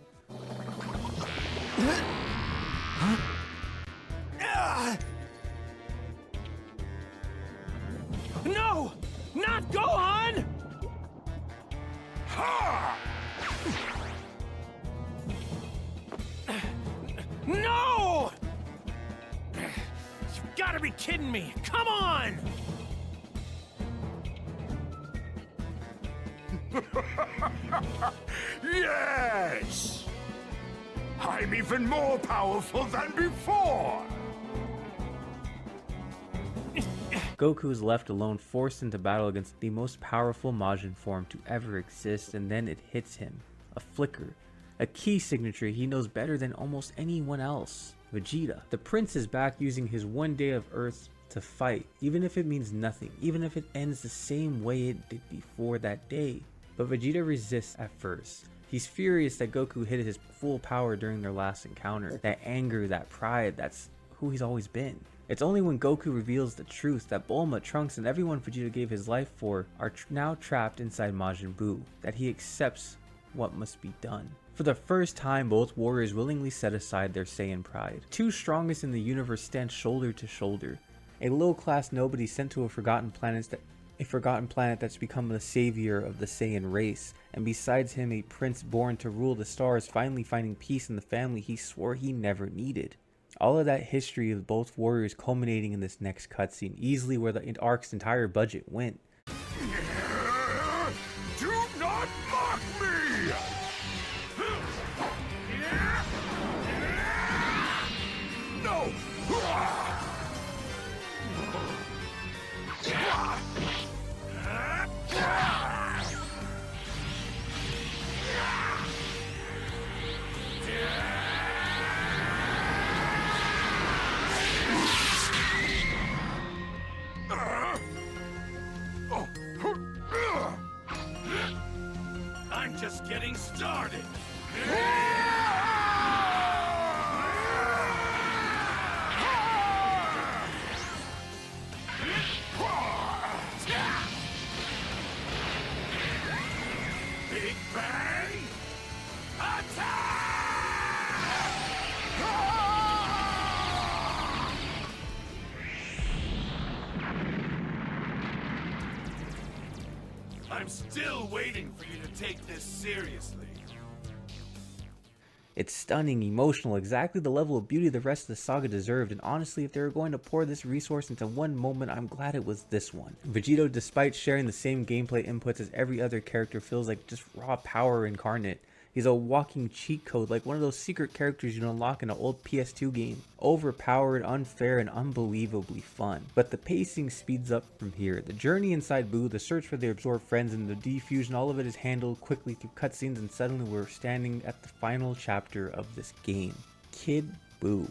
No! Not Gohan! No! You've gotta be kidding me! Come on! Yes! I'm even more powerful than before! Goku is left alone, forced into battle against the most powerful Majin form to ever exist, and then it hits him. A flicker. A key signature he knows better than almost anyone else. Vegeta. The prince is back using his one day of Earth to fight, even if it means nothing, even if it ends the same way it did before that day. But Vegeta resists at first. He's furious that Goku hit his full power during their last encounter. That anger, that pride, that's who he's always been. It's only when Goku reveals the truth that Bulma, Trunks, and everyone Vegeta gave his life for are now trapped inside Majin Buu that he accepts what must be done. For the first time, both warriors willingly set aside their Saiyan pride. Two strongest in the universe stand shoulder to shoulder. A low-class nobody sent to a forgotten planet that's become the savior of the Saiyan race, and besides him a prince born to rule the stars, finally finding peace in the family he swore he never needed. All of that history of both warriors culminating in this next cutscene, easily where the arc's entire budget went. Do not mock me! No! I'm just getting started. Big Bang Attack! I'm still waiting for you to take this seriously. It's stunning, emotional, exactly the level of beauty the rest of the saga deserved, and honestly, if they were going to pour this resource into one moment, I'm glad it was this one. Vegito, despite sharing the same gameplay inputs as every other character, feels like just raw power incarnate. He's a walking cheat code, like one of those secret characters you unlock in an old PS2 game. Overpowered, unfair, and unbelievably fun. But the pacing speeds up from here. The journey inside Buu, the search for the absorbed friends, and the defusion, all of it is handled quickly through cutscenes, and suddenly we're standing at the final chapter of this game. Kid Buu.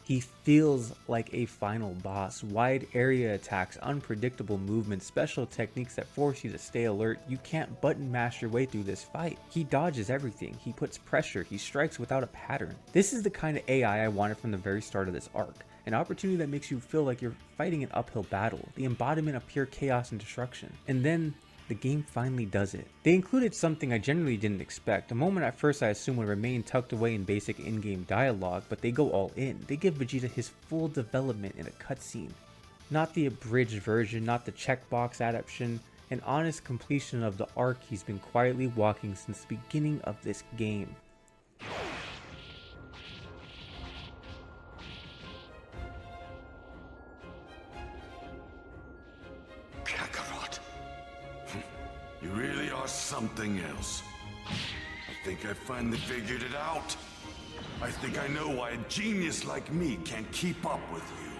He feels like a final boss. Wide area attacks, unpredictable movements, special techniques that force you to stay alert. You can't button mash your way through this fight. He dodges everything. He puts pressure. He strikes without a pattern. This is the kind of AI I wanted from the very start of this arc. An opportunity that makes you feel like you're fighting an uphill battle. The embodiment of pure chaos and destruction. And then the game finally does it. They included something I generally didn't expect, a moment at first I assumed would remain tucked away in basic in-game dialogue, but they go all in. They give Vegeta his full development in a cutscene. Not the abridged version, not the checkbox adaptation, an honest completion of the arc he's been quietly walking since the beginning of this game. Kakarot. You really are something else. I think I finally figured it out. I think I know why a genius like me can't keep up with you.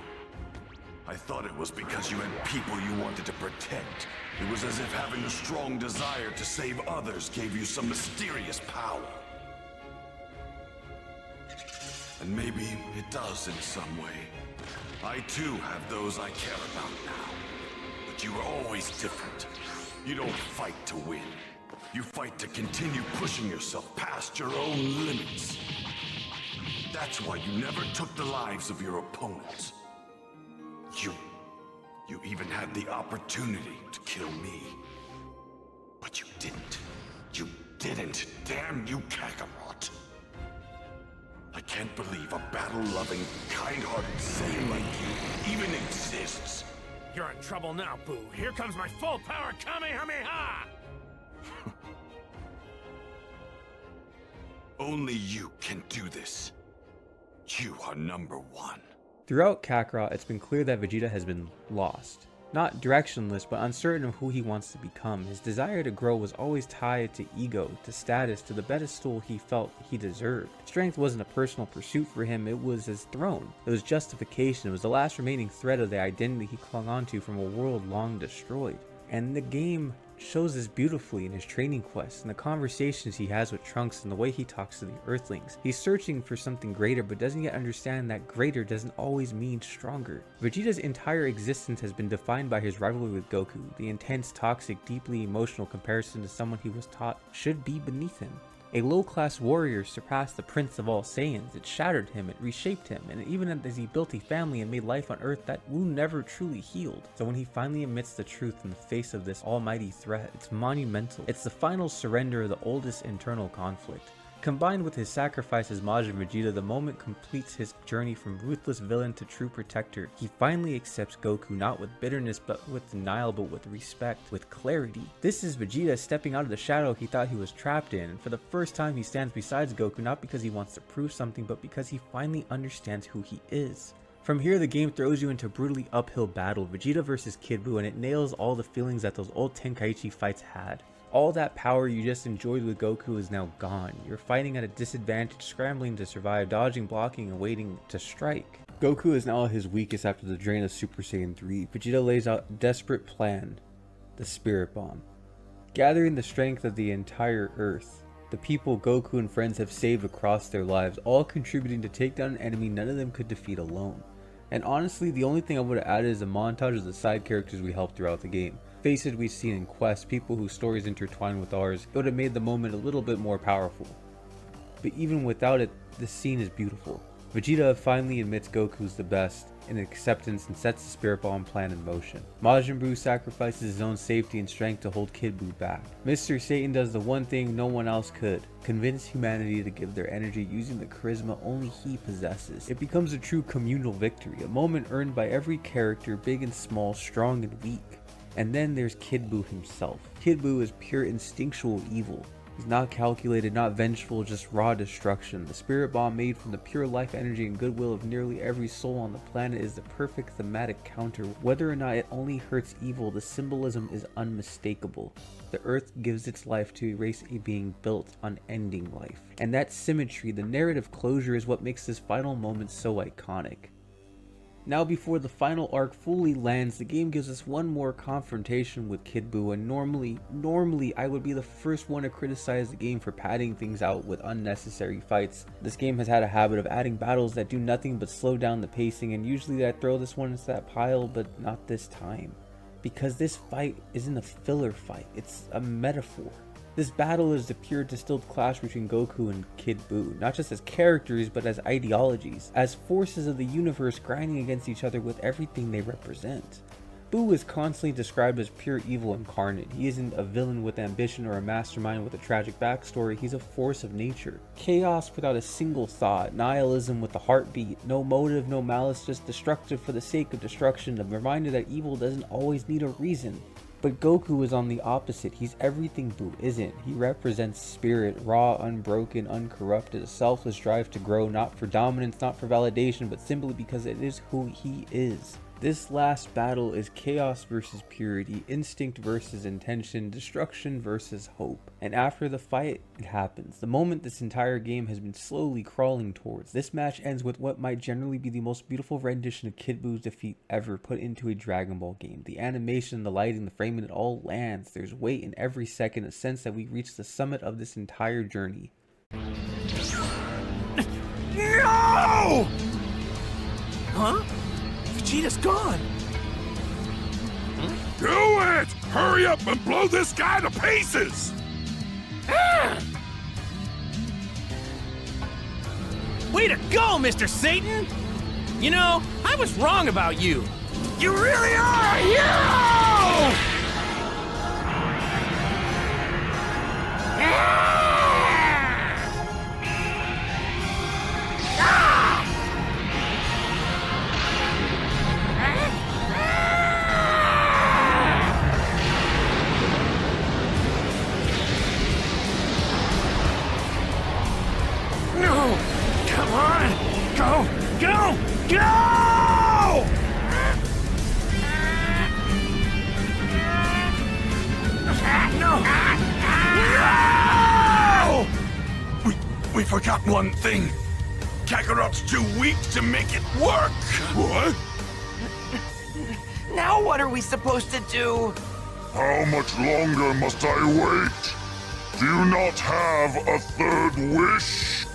I thought it was because you had people you wanted to protect. It was as if having a strong desire to save others gave you some mysterious power. And maybe it does in some way. I too have those I care about now. But you are always different. You don't fight to win. You fight to continue pushing yourself past your own limits. That's why you never took the lives of your opponents. You even had the opportunity to kill me. But you didn't. You didn't. Damn you, Kakarot. I can't believe a battle-loving, kind-hearted Saiyan like you even exists. You're in trouble now, Buu. Here comes my full-power Kamehameha! Only you can do this. You are #1. Throughout Kakarot, it's been clear that Vegeta has been lost. Not directionless, but uncertain of who he wants to become. His desire to grow was always tied to ego, to status, to the pedestal he felt he deserved. Strength wasn't a personal pursuit for him, it was his throne. It was justification, it was the last remaining thread of the identity he clung onto from a world long destroyed. And the game shows this beautifully in his training quests and the conversations he has with Trunks and the way he talks to the Earthlings. He's searching for something greater, but doesn't yet understand that greater doesn't always mean stronger. Vegeta's entire existence has been defined by his rivalry with Goku, the intense, toxic, deeply emotional comparison to someone he was taught should be beneath him. A low-class warrior surpassed the Prince of all Saiyans. It shattered him, it reshaped him, and even as he built a family and made life on Earth, that wound never truly healed. So when he finally admits the truth in the face of this almighty threat, it's monumental. It's the final surrender of the oldest internal conflict. Combined with his sacrifice as Majin Vegeta, the moment completes his journey from ruthless villain to true protector. He finally accepts Goku not with bitterness, but with denial, but with respect, with clarity. This is Vegeta stepping out of the shadow he thought he was trapped in, and for the first time he stands beside Goku not because he wants to prove something, but because he finally understands who he is. From here, the game throws you into a brutally uphill battle, Vegeta versus Kid Buu, and it nails all the feelings that those old Tenkaichi fights had. All that power you just enjoyed with Goku is now gone. You're fighting at a disadvantage, scrambling to survive, dodging, blocking, and waiting to strike. Goku is now at his weakest after the drain of Super Saiyan 3. Vegeta lays out a desperate plan, the Spirit Bomb. Gathering the strength of the entire Earth, the people Goku and friends have saved across their lives, all contributing to take down an enemy none of them could defeat alone. And honestly, the only thing I would have added is a montage of the side characters we helped throughout the game. Faces we've seen in quests, people whose stories intertwine with ours. It would have made the moment a little bit more powerful. But even without it, the scene is beautiful. Vegeta finally admits Goku's the best in acceptance and sets the Spirit Bomb plan in motion. Majin Buu sacrifices his own safety and strength to hold Kid Buu back. Mr. Satan does the one thing no one else could, convince humanity to give their energy using the charisma only he possesses. It becomes a true communal victory, a moment earned by every character, big and small, strong and weak. And then there's Kid Buu himself. Kid Buu is pure instinctual evil. He's not calculated, not vengeful, just raw destruction. The Spirit Bomb made from the pure life energy and goodwill of nearly every soul on the planet is the perfect thematic counter. Whether or not it only hurts evil, the symbolism is unmistakable. The Earth gives its life to erase a being built on ending life. And that symmetry, the narrative closure, is what makes this final moment so iconic. Now before the final arc fully lands, the game gives us one more confrontation with Kid Buu, and normally I would be the first one to criticize the game for padding things out with unnecessary fights. This game has had a habit of adding battles that do nothing but slow down the pacing, and usually I throw this one into that pile, but not this time. Because this fight isn't a filler fight, it's a metaphor. This battle is the pure distilled clash between Goku and Kid Buu, not just as characters but as ideologies, as forces of the universe grinding against each other with everything they represent. Buu is constantly described as pure evil incarnate. He isn't a villain with ambition or a mastermind with a tragic backstory, he's a force of nature. Chaos without a single thought, nihilism with a heartbeat, no motive, no malice, just destructive for the sake of destruction, a reminder that evil doesn't always need a reason. But Goku is on the opposite. He's everything Buu isn't. He represents spirit, raw, unbroken, uncorrupted, a selfless drive to grow, not for dominance, not for validation, but simply because it is who he is. This last battle is chaos versus purity, instinct versus intention, destruction versus hope. And after the fight, it happens. The moment this entire game has been slowly crawling towards. This match ends with what might generally be the most beautiful rendition of Kid Buu's defeat ever put into a Dragon Ball game. The animation, the lighting, the framing, it all lands. There's weight in every second, a sense that we reached the summit of this entire journey. No! Huh? Vegeta's gone. Do it! Hurry up and blow this guy to pieces! Ah! Way to go, Mr. Satan! You know, I was wrong about you. You really are a hero! Ah! No! Come on! Go! Go! Go! forgot one thing. Kakarot's too weak to make it work. What? Now what are we supposed to do? How much longer must I wait? Do you not have a third wish?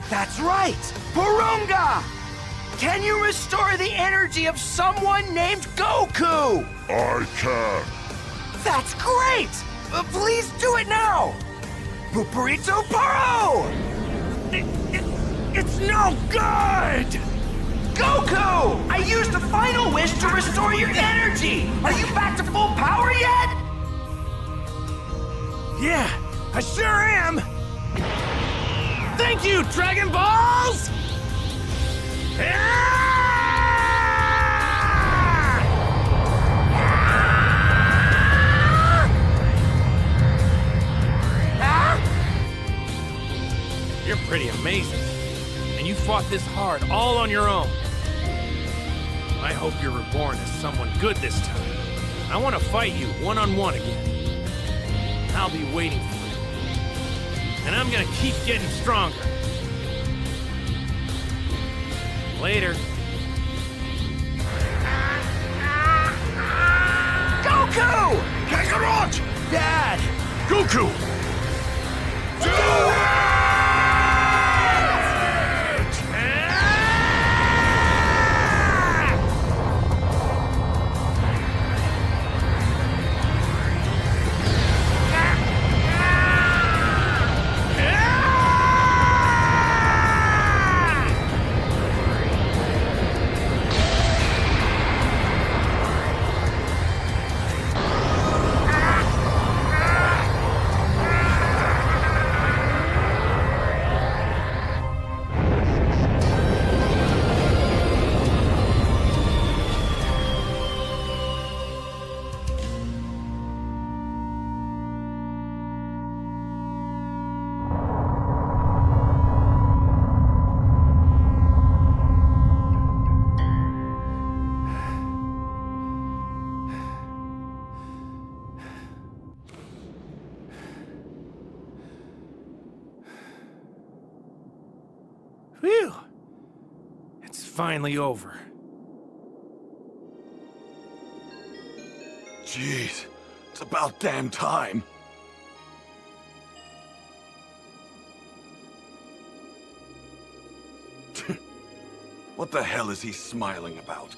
That's right! Purunga! Can you restore the energy of someone named Goku? I can. That's great! Please do it now! Puparito Paro! It's no good! Goku! I used the final wish to restore your energy! Are you back to full power yet? Yeah, I sure am! Thank you, Dragon Balls! You're pretty amazing. And you fought this hard all on your own. I hope you're reborn as someone good this time. I want to fight you one-on-one again. I'll be waiting for you. And I'm gonna keep getting stronger. Later. Goku! Kakarot! Dad! Goku! Do it! Phew! It's finally over. Jeez, it's about damn time. What the hell is he smiling about?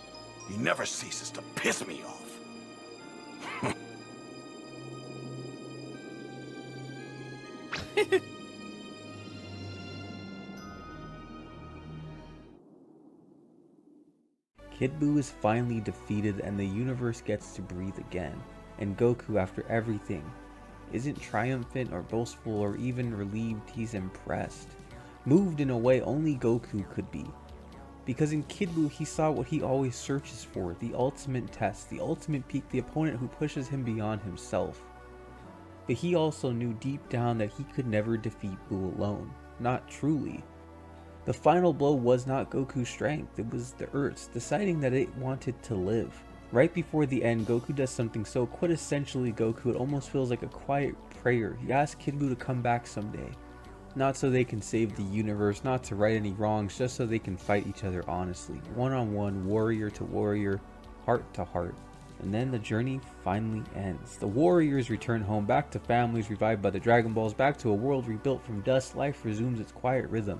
He never ceases to piss me off. Kid Buu is finally defeated and the universe gets to breathe again. And Goku, after everything, isn't triumphant or boastful or even relieved, he's impressed. Moved in a way only Goku could be. Because in Kid Buu he saw what he always searches for, the ultimate test, the ultimate peak, the opponent who pushes him beyond himself. But he also knew deep down that he could never defeat Buu alone. Not truly. The final blow was not Goku's strength, it was the Earth's, deciding that it wanted to live. Right before the end, Goku does something so quintessentially Goku it almost feels like a quiet prayer. He asks Kid Buu to come back someday. Not so they can save the universe, not to right any wrongs, just so they can fight each other honestly. One-on-one, warrior to warrior, heart to heart. And then the journey finally ends. The warriors return home, back to families revived by the Dragon Balls, back to a world rebuilt from dust. Life resumes its quiet rhythm.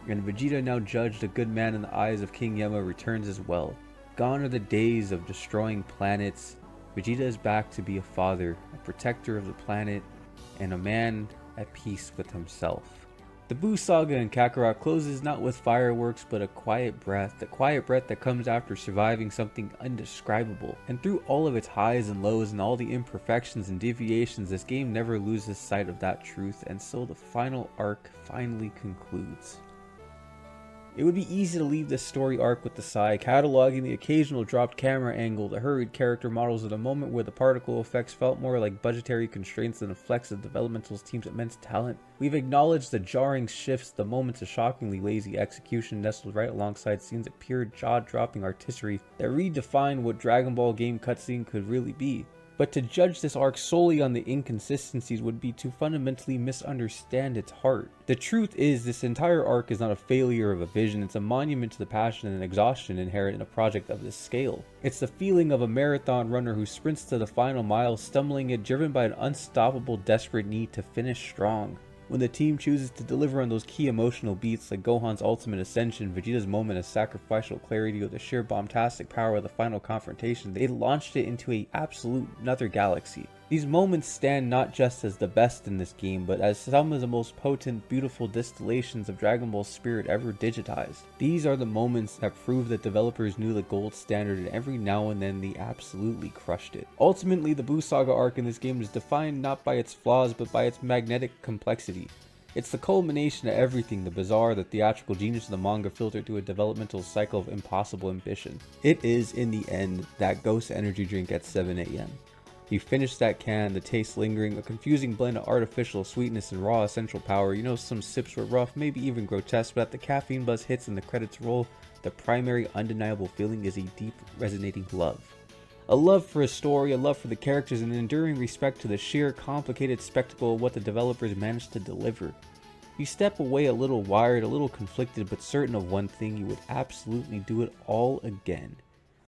And Vegeta, now judged a good man in the eyes of King Yama, returns as well. Gone are the days of destroying planets. Vegeta is back to be a father, a protector of the planet, and a man at peace with himself. The Buu Saga in Kakarot closes not with fireworks but a quiet breath, the quiet breath that comes after surviving something indescribable. And through all of its highs and lows and all the imperfections and deviations, this game never loses sight of that truth, and so the final arc finally concludes. It would be easy to leave this story arc with the sigh, cataloging the occasional dropped camera angle, the hurried character models at a moment where the particle effects felt more like budgetary constraints than a flex of developmental team's immense talent. We've acknowledged the jarring shifts, the moments of shockingly lazy execution nestled right alongside scenes of pure jaw-dropping artistry that redefine what Dragon Ball game cutscene could really be. But to judge this arc solely on the inconsistencies would be to fundamentally misunderstand its heart. The truth is, this entire arc is not a failure of a vision, it's a monument to the passion and exhaustion inherent in a project of this scale. It's the feeling of a marathon runner who sprints to the final mile, stumbling yet driven by an unstoppable, desperate need to finish strong. When the team chooses to deliver on those key emotional beats like Gohan's ultimate ascension, Vegeta's moment of sacrificial clarity, or the sheer bombastic power of the final confrontation, they launched it into an absolute another galaxy. These moments stand not just as the best in this game, but as some of the most potent, beautiful distillations of Dragon Ball's spirit ever digitized. These are the moments that prove that developers knew the gold standard, and every now and then they absolutely crushed it. Ultimately, the Buu Saga arc in this game is defined not by its flaws, but by its magnetic complexity. It's the culmination of everything, the bizarre, the theatrical genius of the manga filtered through a developmental cycle of impossible ambition. It is, in the end, that ghost energy drink at 7 AM. You finish that can, the taste lingering, a confusing blend of artificial sweetness and raw essential power. You know, some sips were rough, maybe even grotesque, but the caffeine buzz hits and the credits roll, the primary undeniable feeling is a deep, resonating love. A love for a story, a love for the characters, and an enduring respect to the sheer, complicated spectacle of what the developers managed to deliver. You step away a little wired, a little conflicted, but certain of one thing: you would absolutely do it all again.